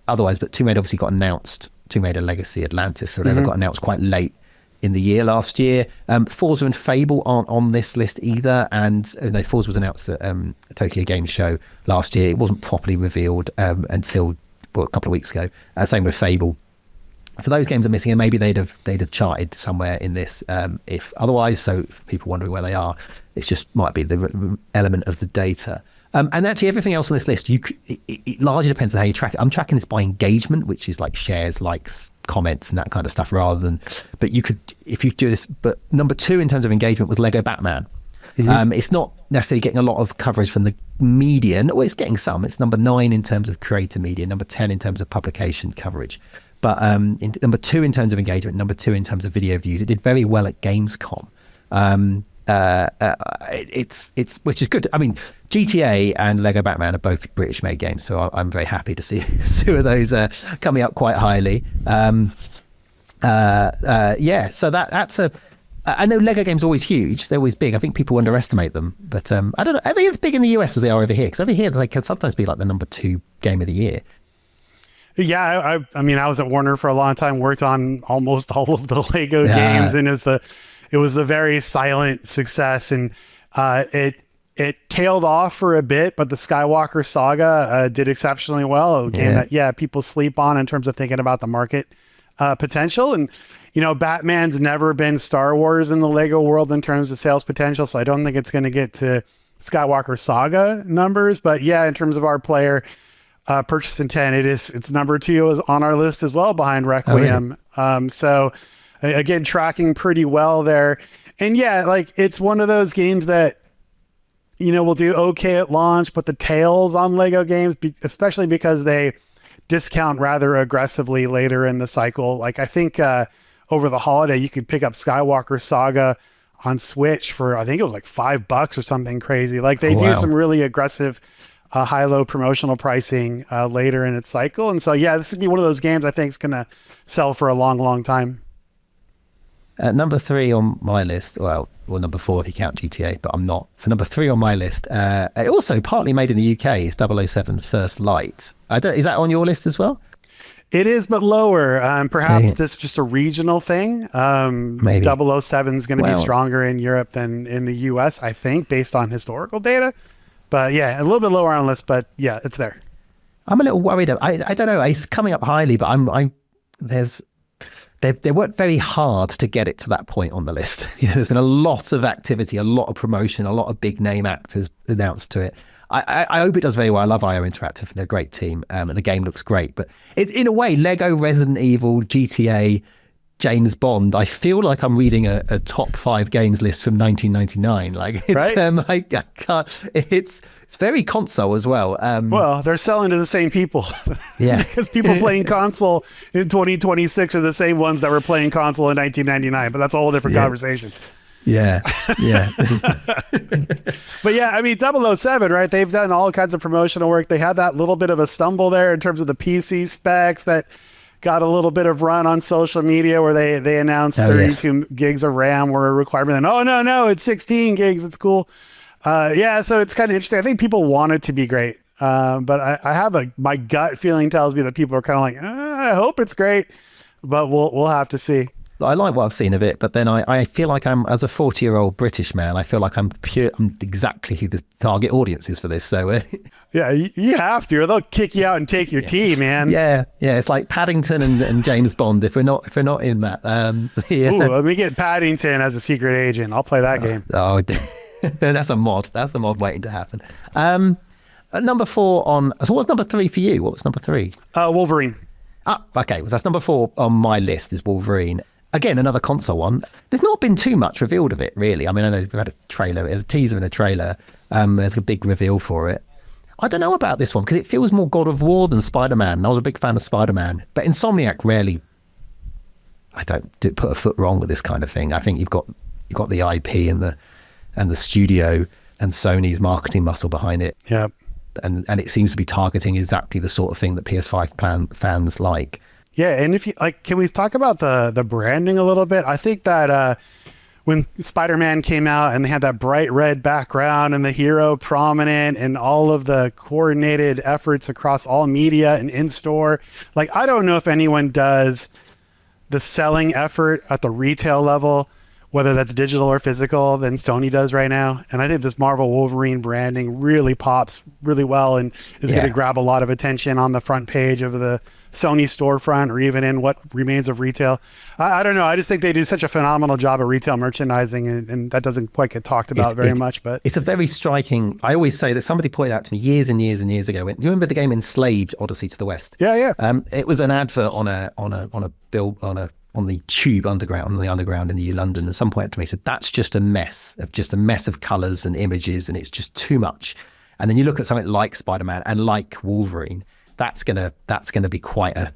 otherwise, but Tomb Raider obviously got announced, Tomb Raider Legacy Atlantis or whatever, got announced quite late in the year last year. Forza and Fable aren't on this list either. And Forza was announced at Tokyo Game Show last year. It wasn't properly revealed until a couple of weeks ago. Same with Fable. So those games are missing, and maybe they'd have charted somewhere in this if otherwise. So if people wondering where they are, it's just might be the element of the data. And actually, everything else on this list, it largely depends on how you track it. I'm tracking this by engagement, which is like shares, likes, comments, and that kind of stuff, rather than. But you could, if you do this. But number 2 in terms of engagement was Lego Batman. Mm-hmm. It's not necessarily getting a lot of coverage from the media. No, it's getting some. It's number 9 in terms of creator media, number 10 in terms of publication coverage. But number 2 in terms of engagement, number 2 in terms of video views. It did very well at Gamescom. It's which is good. I mean, GTA and Lego Batman are both British-made games, so I'm very happy to see 2 of those coming up quite highly. So that's a. I know Lego games are always huge; they're always big. I think people underestimate them, but I don't know. Are they as big in the US as they are over here? Because over here, they can sometimes be like the number 2 game of the year. Yeah, I mean, I was at Warner for a long time, worked on almost all of the Lego games, and it was the very silent success, and it tailed off for a bit, but the Skywalker Saga did exceptionally well. A game that people sleep on in terms of thinking about the market potential. And Batman's never been Star Wars in the Lego world in terms of sales potential, so I don't think it's going to get to Skywalker Saga numbers. But yeah, in terms of our player purchase intent, it's number 2 is on our list as well, behind Requiem. Oh, really? So again, tracking pretty well there. And yeah, like it's one of those games that will do okay at launch, but the tails on Lego games, especially because they discount rather aggressively later in the cycle. Like I think over the holiday you could pick up Skywalker Saga on Switch for, I think it was like $5 or something crazy. Like they do some really aggressive high-low promotional pricing later in its cycle. And so, yeah, this would be one of those games I think is going to sell for a long, long time. Number 3 on my list, well, number 4 if you count GTA, but I'm not. So number 3 on my list, also partly made in the UK, is 007 First Light. Is that on your list as well? It is, but lower. Perhaps this is just a regional thing. Maybe 007 is going to be stronger in Europe than in the US, I think, based on historical data. But yeah, a little bit lower on the list, but yeah, it's there. I'm a little worried. I don't know. It's coming up highly, but they worked very hard to get it to that point on the list. There's been a lot of activity, a lot of promotion, a lot of big name actors announced to it. I hope it does very well. I love IO Interactive. They're a great team, and the game looks great. But in a way, Lego, Resident Evil, GTA, James Bond, I feel like I'm reading a top 5 games list from 1999. Like it's, right? I can't. It's very console as well. Well, they're selling to the same people. Yeah, because people playing console in 2026 are the same ones that were playing console in 1999. But that's a whole different conversation. Yeah. But yeah, I mean, 007, right? They've done all kinds of promotional work. They had that little bit of a stumble there in terms of the PC specs that got a little bit of run on social media where they announced 32 gigs of RAM were a requirement. And no, it's 16 gigs. It's cool. So it's kind of interesting. I think people want it to be great. But I have my gut feeling tells me that people are kind of like, I hope it's great, but we'll have to see. I like what I've seen of it, but then I feel like I'm, as a 40-year-old British man, I feel like I'm exactly who the target audience is for this. So yeah, you have to, or they'll kick you out and take your tea, man. Yeah. It's like Paddington and James Bond. If we're not in that, Ooh, let me get Paddington as a secret agent. I'll play that game. Oh, that's a mod. That's the mod waiting to happen. Number 4 on. So what's number 3 for you? What was number 3? Wolverine. Okay. Well, that's number 4 on my list is Wolverine. Again, another console one. There's not been too much revealed of it, really. I mean, I know we've had a teaser and a trailer. There's a big reveal for it. I don't know about this one because it feels more God of War than Spider-Man. And I was a big fan of Spider-Man, but Insomniac rarely. I don't put a foot wrong with this kind of thing. I think you've got the IP and the studio and Sony's marketing muscle behind it. Yeah, and it seems to be targeting exactly the sort of thing that PS5 fans like. Yeah, and if you like, can we talk about the branding a little bit? I think that when Spider-Man came out and they had that bright red background and the hero prominent and all of the coordinated efforts across all media and in-store, like I don't know if anyone does the selling effort at the retail level whether that's digital or physical, than Sony does right now. And I think this Marvel Wolverine branding really pops really well and is going to grab a lot of attention on the front page of the Sony storefront or even in what remains of retail. I don't know. I just think they do such a phenomenal job of retail merchandising, and that doesn't quite get talked about very much. But it's a very striking. I always say that somebody pointed out to me years and years and years ago. Do you remember the game Enslaved: Odyssey to the West? Yeah. It was an advert on the tube underground, on the underground in London. At some point to me said, that's just a mess of colours and images, and it's just too much. And then you look at something like Spider-Man and like Wolverine, that's gonna be quite a.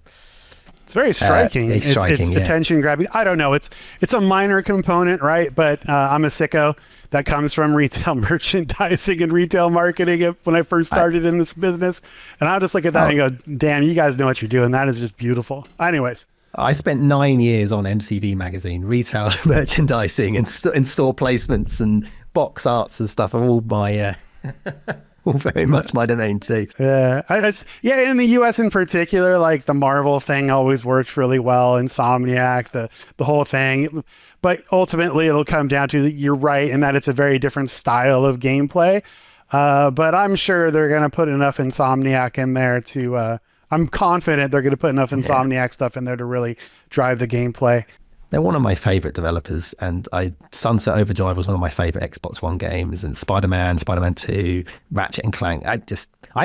It's very striking. It's striking. It's attention grabbing. I don't know. It's a minor component, right? But I'm a sicko that comes from retail merchandising and retail marketing when I first started in this business. And I'll just look at that and go, damn, you guys know what you're doing. That is just beautiful. Anyways. I spent 9 years on MCV magazine, retail merchandising and store placements and box arts and stuff. All my, all very much my domain too. Yeah, in the US in particular, like the Marvel thing always works really well. Insomniac, the whole thing. But ultimately, it'll come down to, you're right, in that it's a very different style of gameplay. But I'm sure they're going to put enough Insomniac in there to. I'm confident they're going to put enough Insomniac stuff in there to really drive the gameplay. They're one of my favorite developers, and Sunset Overdrive was one of my favorite Xbox One games, and Spider-Man 2, Ratchet and Clank. I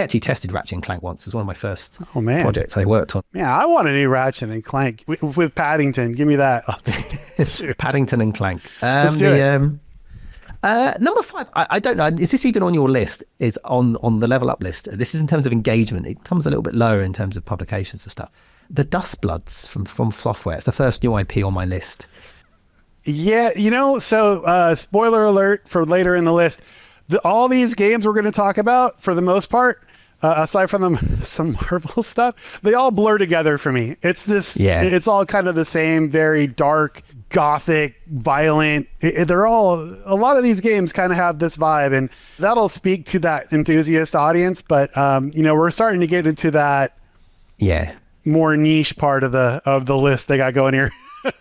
actually tested Ratchet and Clank once. It was one of my first projects I worked on. Yeah, I want a new Ratchet and Clank with Paddington. Give me that. Paddington and Clank. Let's do it. Number 5, I don't know. Is this even on your list? Is on the level up list. This is in terms of engagement. It comes a little bit lower in terms of publications and stuff. The Dust Bloods from Software. It's the first new IP on my list. Yeah, so spoiler alert for later in the list. All these games we're going to talk about, for the most part, aside from some Marvel stuff, they all blur together for me. It's just, it's all kind of the same, very dark, gothic, violent. A lot of these games kind of have this vibe, and that'll speak to that enthusiast audience. But we're starting to get into that more niche part of the list they got going here.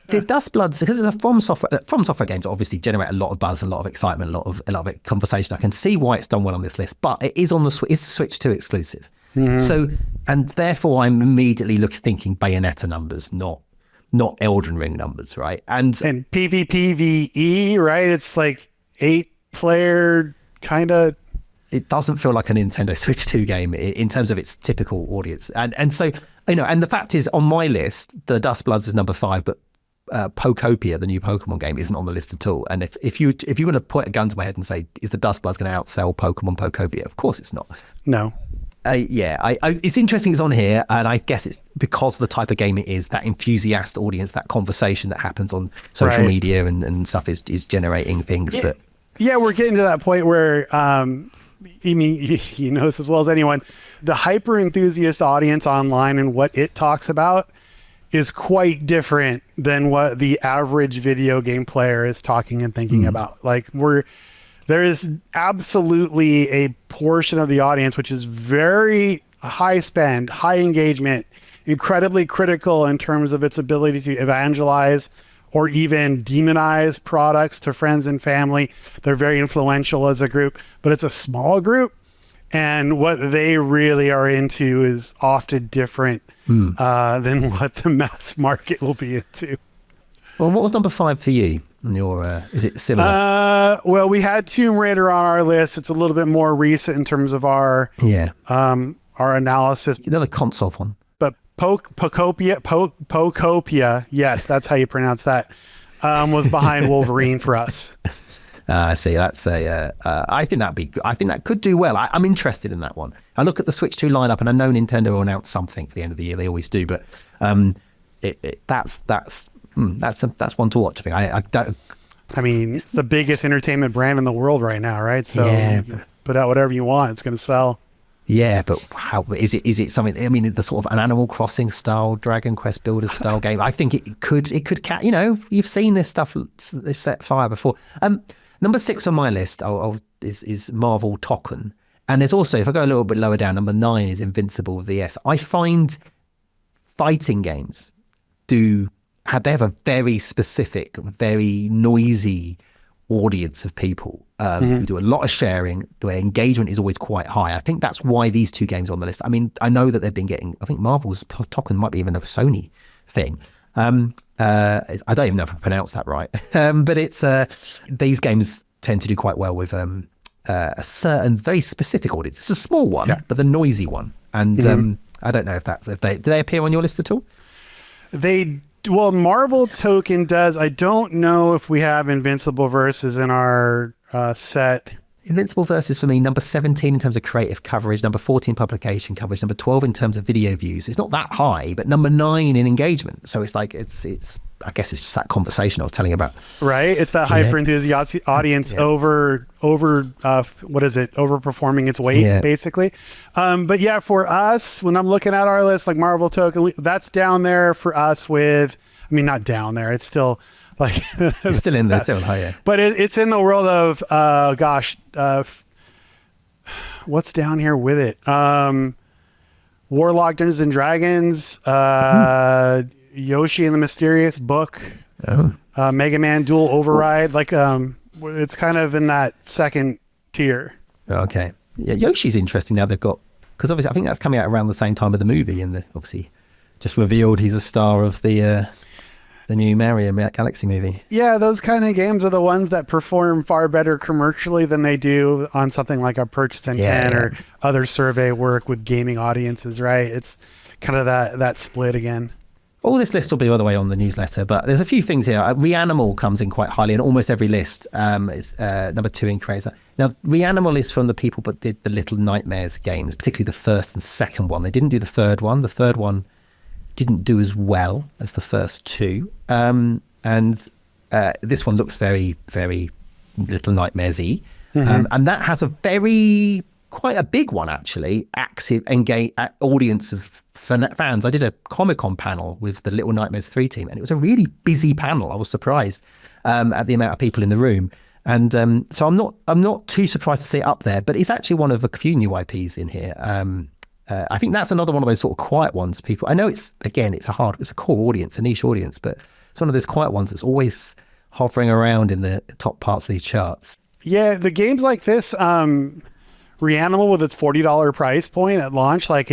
The Dust Bloods, because it's a From Software games, obviously generate a lot of buzz, a lot of excitement, a lot of conversation. I can see why it's done well on this list, but it is on it's a Switch 2 exclusive. Mm-hmm. So, and therefore I'm immediately thinking Bayonetta numbers, not Elden Ring numbers, right? And PvPvE, right? It's like 8-player kind of. It doesn't feel like a Nintendo Switch 2 game in terms of its typical audience. And so, and the fact is, on my list, the Dust Bloods is number 5, but Pokopia, the new Pokemon game, isn't on the list at all. And if you were to point a gun to my head and say, is the Dust Bloods going to outsell Pokemon Pokopia? Of course it's not. No. It's interesting it's on here, and I guess it's because of the type of game it is, that enthusiast audience, that conversation that happens on social media and stuff is generating things. But we're getting to that point where, you know this as well as anyone, the hyper enthusiast audience online and what it talks about is quite different than what the average video game player is talking and thinking about. Like there is absolutely a portion of the audience which is very high spend, high engagement, incredibly critical in terms of its ability to evangelize or even demonize products to friends and family. They're very influential as a group, but it's a small group. And what they really are into is often different than what the mass market will be into. Well, what was number 5 for you? Is it similar? Well, we had Tomb Raider on our list. It's a little bit more recent in terms of our analysis. The console one. But Pokopia, yes, that's how you pronounce that, was behind Wolverine for us. I see. That's I think that could do well. I'm interested in that one. I look at the Switch 2 lineup, and I know Nintendo will announce something for the end of the year. They always do, but that's one to watch. I think. I mean, it's the biggest entertainment brand in the world right now, right? So put out whatever you want, it's going to sell. Yeah, but how is it something? I mean, the sort of an Animal Crossing style, Dragon Quest Builders style game. I think it could. You've seen this stuff, this set fire before. Number 6 on my list is Marvel Token, and there's also, if I go a little bit lower down, number 9 is Invincible VS. I find fighting games do they have a very specific, very noisy audience of people who do a lot of sharing. Their engagement is always quite high. I think that's why these two games are on the list. I mean, I know that they've been getting, I think Marvel's talking might be even a Sony thing. I don't even know if I pronounced that right. But it's these games tend to do quite well with a certain very specific audience. It's a small one, but the noisy one. And I don't know if do they appear on your list at all? Well, Marvel Token does. I don't know if we have Invincible Versus in our set. Invincible Versus for me, number 17 in terms of creative coverage, number 14 publication coverage, number 12 in terms of video views. It's not that high, but number 9 in engagement. So it's like it's I guess it's just that conversation I was telling you about. Right, it's that hyper enthusiastic audience over what is it? Overperforming its weight, basically. But yeah, for us, when I'm looking at our list, like Marvel Token, that's down there for us. With, I mean, not down there. It's still like it's still in there, still higher. But it's in the world of what's down here with it? Warlock Dungeons and Dragons, Yoshi and the Mysterious Book, Mega Man Dual Override. Like it's kind of in that second tier. Okay, yeah, Yoshi's interesting now. They've got, because obviously I think that's coming out around the same time of the movie, and obviously just revealed he's a star of the new Mario Galaxy movie. Yeah, those kind of games are the ones that perform far better commercially than they do on something like a purchase intent or other survey work with gaming audiences, right? It's kind of that split again. All this list will be, by the way, on the newsletter, but there's a few things here. Reanimal comes in quite highly in almost every list. It's number 2 in Crazer. Now, Reanimal is from the people that did the Little Nightmares games, particularly the first and second one. They didn't do the third one. The third one didn't do as well as the first two. And this one looks very, very Little Nightmares-y. And that has quite a big one, actually, active, engaged audience of fans. I did a Comic-Con panel with the Little Nightmares 3 team, and it was a really busy panel. I was surprised at the amount of people in the room. And so I'm not too surprised to see it up there, but it's actually one of a few new IPs in here. I think that's another one of those sort of quiet ones. People, I know it's a core audience, a niche audience, but it's one of those quiet ones that's always hovering around in the top parts of these charts. Yeah, the games like this, Reanimal with its $40 price point at launch, like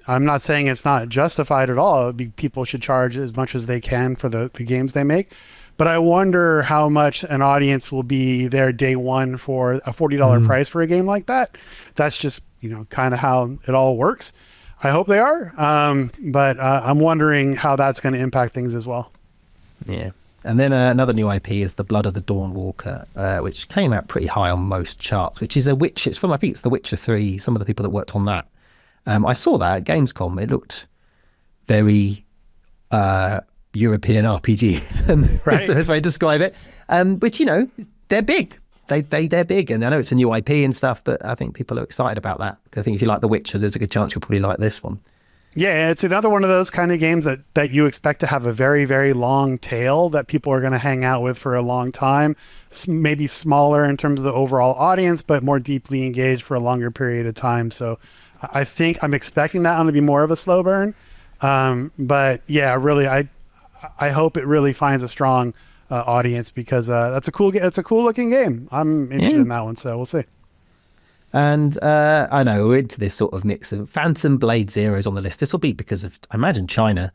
I'm not saying it's not justified at all. People should charge as much as they can for the games they make. But I wonder how much an audience will be there day one for a $40 price for a game like that. That's just, kind of how it all works. I hope they are. But I'm wondering how that's going to impact things as well. Yeah. And then another new IP is The Blood of the Dawnwalker, which came out pretty high on most charts, which is it's from, I think it's The Witcher 3, some of the people that worked on that. I saw that at Gamescom. It looked very European RPG, right? That's the way to describe it. Which, they're big. They're big, and I know it's a new IP and stuff, but I think people are excited about that. I think if you like The Witcher, there's a good chance you'll probably like this one. Yeah, it's another one of those kind of games that you expect to have a very, very long tail that people are going to hang out with for a long time. Maybe smaller in terms of the overall audience, but more deeply engaged for a longer period of time. So I think I'm expecting that one to be more of a slow burn. But yeah, really, I hope it really finds a strong audience, because it's a cool looking game. I'm interested in that one, so we'll see. And I know we're into this sort of mix of Phantom Blade Zero is on the list. This will be because of, I imagine, China,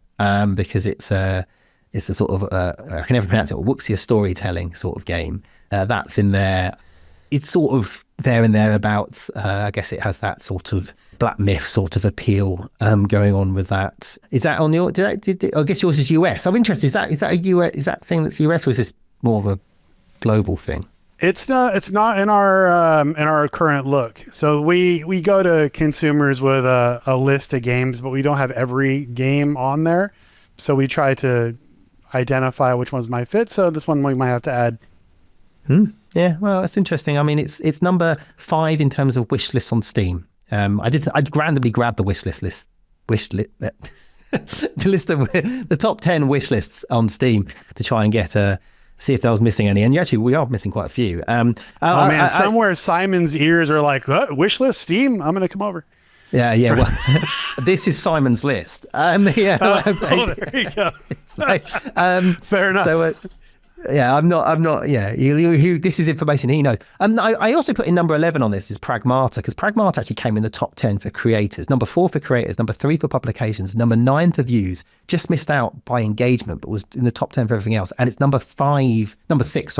because it's a sort of, I can never pronounce it, wuxia storytelling sort of game. That's in there. It's sort of there and thereabouts. I guess it has that sort of black myth sort of appeal going on with that. Is that on your, I guess yours is US. I'm interested, is that a US, is that thing that's US, or is this more of a global thing? It's not in our current look. So we go to consumers with a list of games, but we don't have every game on there. So we try to identify which ones might fit. So this one we might have to add. Yeah, well, it's interesting. I mean, it's number 5 in terms of wish lists on Steam. I'd randomly grab the the list of the top 10 wish lists on Steam to try and get see if I was missing any, and we are missing quite a few. Somewhere Simon's ears are like, wish list Steam, I'm gonna come over. Yeah. Well, this is Simon's list. Yeah. There you go. Fair enough. So, yeah, I'm not. Yeah, this is information he knows. I also put in number 11 on this is Pragmata, because Pragmata actually came in the top 10 for creators, number 4 for creators, number 3 for publications, number 9 for views. Just missed out by engagement, but was in the top 10 for everything else. And it's number 6,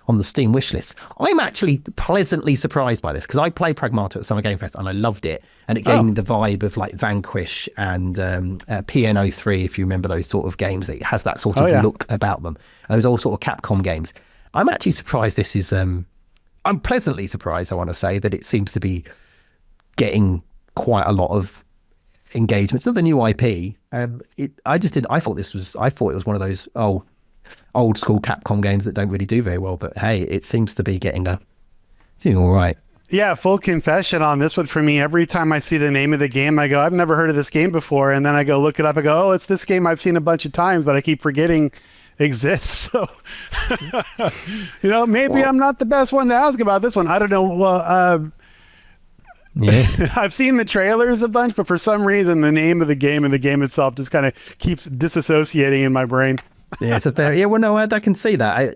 on the Steam wish list. I'm actually pleasantly surprised by this, because I played Pragmata at Summer Game Fest and I loved it, and it gave me the vibe of like Vanquish and PNO3, if you remember those sort of games. It has that sort of look about them. Those all sort of Capcom games. I'm actually surprised this is I'm pleasantly surprised, I want to say, that it seems to be getting quite a lot of engagement. It's not the new IP. I thought it was one of those old school Capcom games that don't really do very well, but hey, it seems to be doing all right. Yeah, full confession on this one for me. Every time I see the name of the game, I go, I've never heard of this game before. And then I go look it up. I go, it's this game I've seen a bunch of times, but I keep forgetting exists. So, maybe I'm not the best one to ask about this one. I don't know. Well, yeah. I've seen the trailers a bunch, but for some reason, the name of the game and the game itself just kind of keeps disassociating in my brain. Yeah, it's I can see that.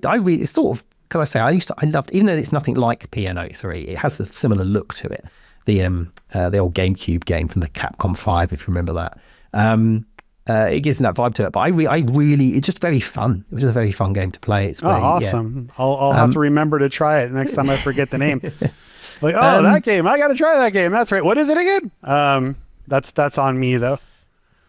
I really sort of, can I say, I loved, even though it's nothing like PNO3, it has a similar look to it. The old GameCube game from the Capcom 5, if you remember that. It gives that vibe to it, but I really, it's just very fun. It was just a very fun game to play. It's very, awesome. Yeah. I'll have to remember to try it next time I forget the name. Like, that game, I got to try that game. That's right. What is it again? That's on me though.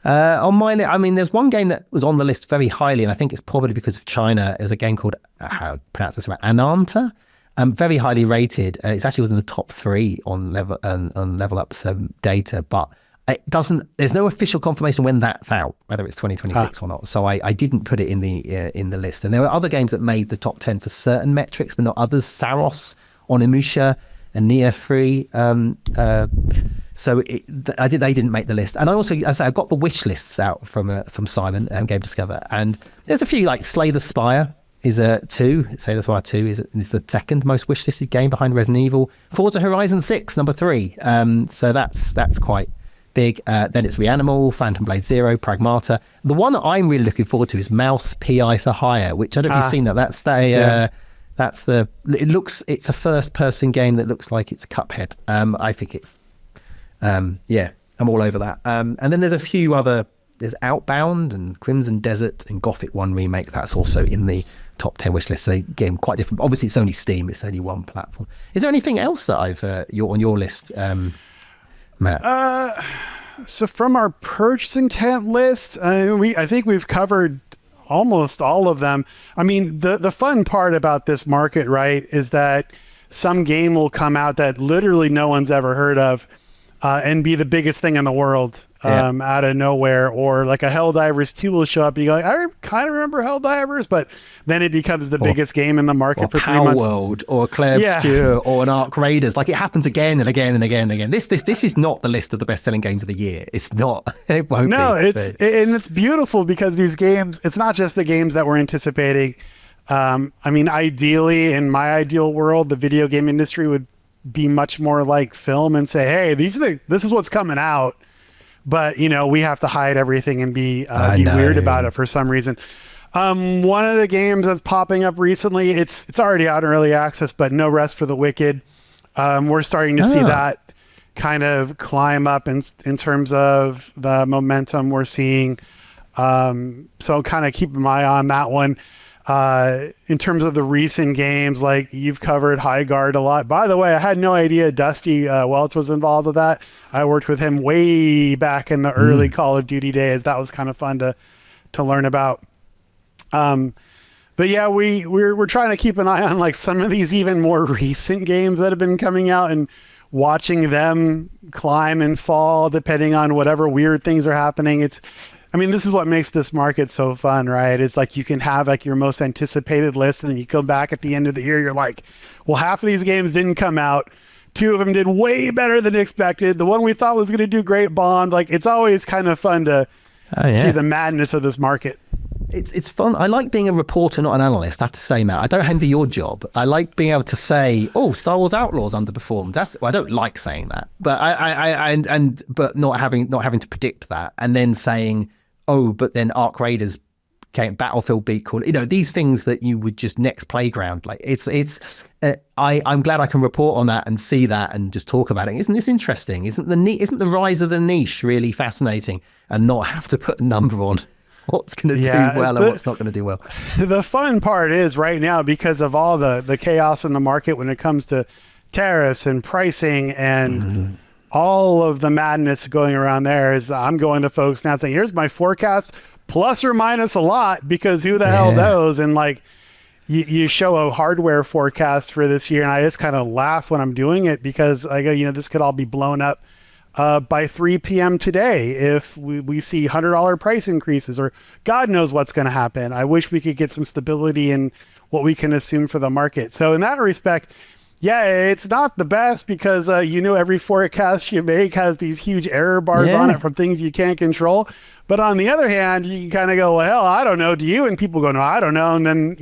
On mine, I mean, there's one game that was on the list very highly, and I think it's probably because of China. There's a game called, how to pronounce this right, Ananta, very highly rated. It's actually within the top 3 on Level Up's data, but it doesn't. There's no official confirmation when that's out, whether it's 2026 or not. So I didn't put it in the list. And there were other games that made the top 10 for certain metrics, but not others. Saros, Onimusha, and Nia 3. So they didn't make the list. And I also, as I say, I got the wish lists out from Simon and Game Discover, and there's a few like Slay the Spire is 2. Slay the Spire 2 is the second most wish listed game behind Resident Evil. Forza Horizon 6, number 3. So that's quite big. Then it's Reanimal, Phantom Blade Zero, Pragmata. The one that I'm really looking forward to is Mouse PI for Hire, which I don't know if you've seen that. It's a first person game that looks like it's Cuphead. I think it's I'm all over that. And then there's a few other, there's Outbound and Crimson Desert and Gothic 1 remake. That's also in the top 10 wish list. So again, quite different. Obviously it's only Steam, it's only one platform. Is there anything else that you're on your list, Matt? So from our purchase intent list, I think we've covered almost all of them. I mean, the fun part about this market, right, is that some game will come out that literally no one's ever heard of, and be the biggest thing in the world out of nowhere. Or like a Helldivers 2 will show up and you go, I kind of remember Helldivers, but then it becomes the biggest game in the market for 3 months. World or Clair Obscur or an Arc Raiders. Like it happens again and again and again and again. This is not the list of the best-selling games of the year. It's not. It won't be. No, it's beautiful because these games, it's not just the games that we're anticipating. I mean, ideally, in my ideal world, the video game industry would be much more like film and say, hey, this is what's coming out, but we have to hide everything and be weird about it for some reason. One of the games that's popping up recently, it's already out in early access, but No Rest for the Wicked. We're starting to see that kind of climb up in terms of the momentum we're seeing. So kind of keep my eye on that one. In terms of the recent games, like you've covered High Guard a lot. By the way, I had no idea Dusty Welch was involved with that. I worked with him way back in the early Call of Duty days. That was kind of fun to learn about. But yeah, we're trying to keep an eye on like some of these even more recent games that have been coming out and watching them climb and fall depending on whatever weird things are happening. This is what makes this market so fun, right? It's like you can have like your most anticipated list and then you come back at the end of the year, you're like, well, half of these games didn't come out. 2 of them did way better than expected. The one we thought was going to do great bombed. Like it's always kind of fun to see the madness of this market. It's fun. I like being a reporter, not an analyst. I have to say, Matt, I don't envy your job. I like being able to say, "Oh, Star Wars Outlaws underperformed." I don't like saying that, but but not having to predict that, and then saying, "Oh, but then Arc Raiders came, Battlefield beat Call." These things that you would just next playground. Like I'm glad I can report on that and see that and just talk about it. Isn't this interesting? Isn't the rise of the niche really fascinating, and not have to put a number on what's going to do well and what's not going to do well? The fun part is right now, because of all the chaos in the market when it comes to tariffs and pricing and all of the madness going around there, is I'm going to folks now saying, here's my forecast, plus or minus a lot, because who the hell knows? And like, you show a hardware forecast for this year, and I just kind of laugh when I'm doing it, because I go, this could all be blown up by 3 p.m. today if we see $100 price increases, or God knows what's going to happen. I wish we could get some stability in what we can assume for the market. So in that respect, it's not the best, because every forecast you make has these huge error bars on it from things you can't control. But on the other hand, you can kind of go, well, hell, I don't know. Do you? And people go, no, I don't know. And then,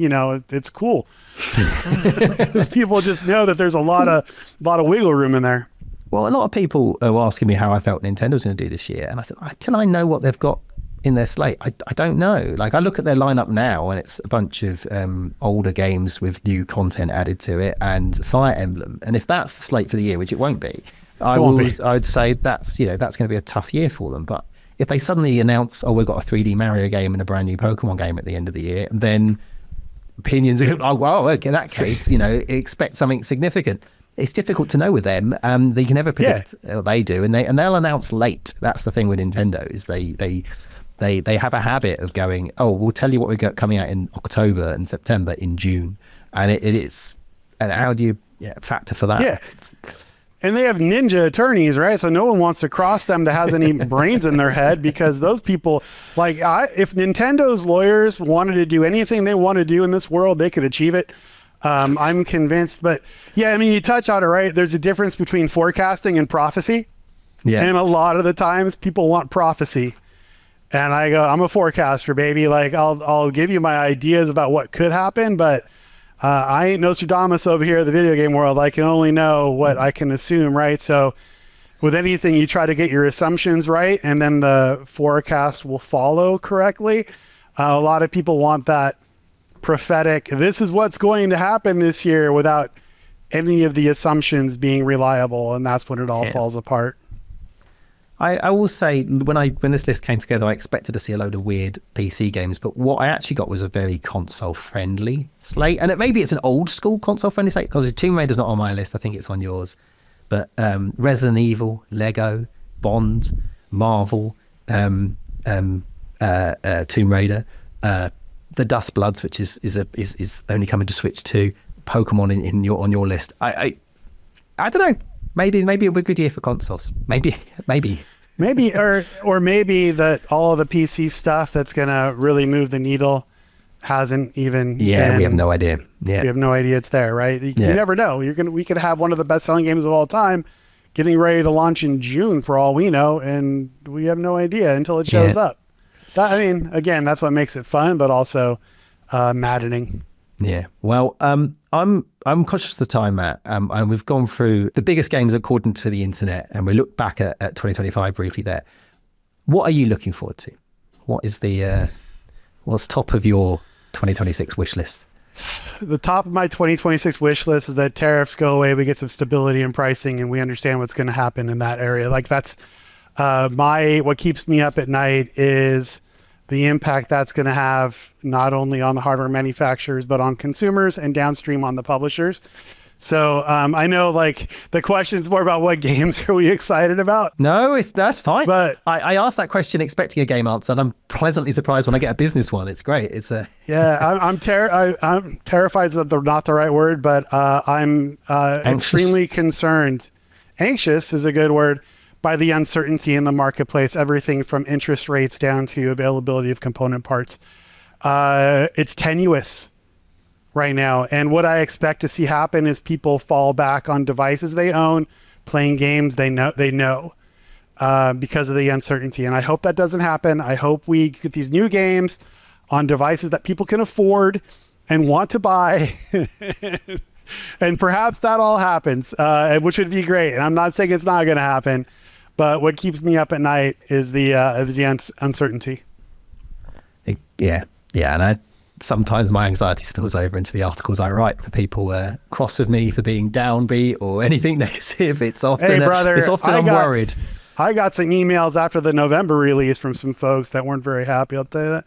it's cool. Because people just know that there's a lot of wiggle room in there. Well, a lot of people are asking me how I felt Nintendo's going to do this year. And I said, until I know what they've got in their slate, I don't know. Like, I look at their lineup now, and it's a bunch of older games with new content added to it and Fire Emblem. And if that's the slate for the year, which it won't be, I'd say that's going to be a tough year for them. But if they suddenly announce, we've got a 3D Mario game and a brand new Pokemon game at the end of the year, then opinions are, in that case, expect something significant. It's difficult to know with them. They can never predict. They do, and they'll announce late. That's the thing with Nintendo, is they have a habit of going, we'll tell you what we got coming out in October and September in June, and it's, and how do you factor for that? Yeah. And they have ninja attorneys, right? So no one wants to cross them that has any brains in their head, because those people, if Nintendo's lawyers wanted to do anything they want to do in this world, they could achieve it. I'm convinced. But you touch on it, right? There's a difference between forecasting and prophecy. Yeah. And a lot of the times people want prophecy. And I go, I'm a forecaster, baby. Like, I'll give you my ideas about what could happen, but I ain't Nostradamus over here in the video game world. I can only know what I can assume, right? So with anything, you try to get your assumptions right, and then the forecast will follow correctly. A lot of people want that prophetic, this is what's going to happen this year, without any of the assumptions being reliable, and that's when it all falls apart. I will say, when this list came together, I expected to see a load of weird PC games, but what I actually got was a very console-friendly slate. And maybe it's an old-school console-friendly slate, because Tomb Raider's not on my list. I think it's on yours. But Resident Evil, Lego, Bond, Marvel, Tomb Raider, the Dust Bloods, which is only coming to Switch 2, Pokemon on your list. I don't know. Maybe it'll be a good year for consoles. Maybe, or maybe that all of the PC stuff that's gonna really move the needle hasn't even. Yeah, we have no idea. Yeah, we have no idea it's there, right? You never know. We could have one of the best-selling games of all time getting ready to launch in June, for all we know, and we have no idea until it shows up. Again, that's what makes it fun, but also maddening. Yeah. Well, I'm conscious of the time, Matt, and we've gone through the biggest games according to the internet, and we look back at 2025 briefly there. What are you looking forward to? What is what's top of your 2026 wish list? The top of my 2026 wish list is that tariffs go away, we get some stability in pricing, and we understand what's going to happen in that area. Like, that's what keeps me up at night, is the impact that's going to have not only on the hardware manufacturers, but on consumers and downstream on the publishers. So I know, like, the question's more about what games are we excited about. No, that's fine. But I asked that question expecting a game answer, and I'm pleasantly surprised when I get a business one. It's great. I'm terrified is not the right word, but I'm extremely concerned. Anxious is a good word. By the uncertainty in the marketplace, everything from interest rates down to availability of component parts. It's tenuous right now. And what I expect to see happen is people fall back on devices they own, playing games they know because of the uncertainty. And I hope that doesn't happen. I hope we get these new games. on devices that people can afford and want to buy. And perhaps that all happens, which would be great. And I'm not saying it's not going to happen, but what keeps me up at night is the uncertainty. Yeah. And sometimes my anxiety spills over into the articles I write for people cross with me for being downbeat or anything negative. It's often, hey, brother, I'm worried. I got some emails after the November release from some folks that weren't very happy. I'll tell you that.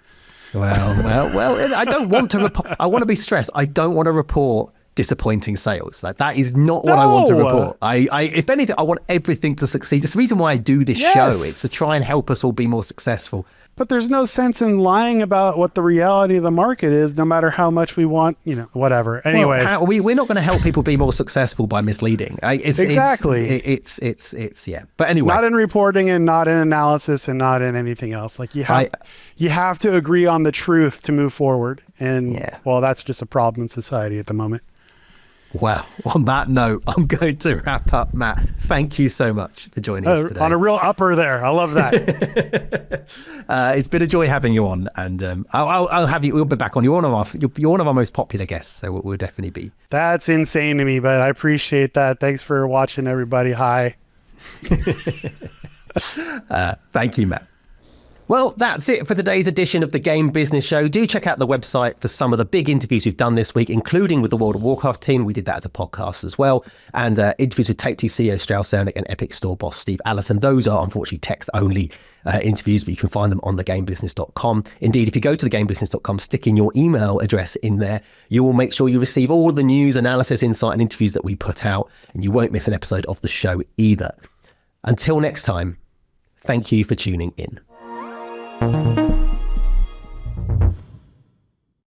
Well, I don't want to report. I want to be stressed. I don't want to report disappointing sales. Like, that is not what I want to report. If anything, I want everything to succeed. It's the reason why I do this show. It's to try and help us all be more successful. But there's no sense in lying about what the reality of the market is, no matter how much we want, whatever. Anyways. Well, we're not going to help people be more successful by misleading. Exactly. It's yeah. But anyway. Not in reporting and not in analysis and not in anything else. Like you have to agree on the truth to move forward. And well, that's just a problem in society at the moment. Well, on that note, I'm going to wrap up. Matt, thank you so much for joining us today. On a real upper there. I love that. It's been a joy having you on, and I'll have you. We'll be back on. You're one of our most popular guests, so we'll definitely be. That's insane to me, but I appreciate that. Thanks for watching, everybody. Hi. Thank you, Matt. Well, that's it for today's edition of the Game Business Show. Do check out the website for some of the big interviews we've done this week, including with the World of Warcraft team. We did that as a podcast as well. And interviews with Take-Two CEO Strauss Zelnick and Epic Store boss Steve Allison. Those are unfortunately text-only interviews, but you can find them on thegamebusiness.com. Indeed, if you go to thegamebusiness.com, stick in your email address in there, you will make sure you receive all the news, analysis, insight, and interviews that we put out, and you won't miss an episode of the show either. Until next time, thank you for tuning in.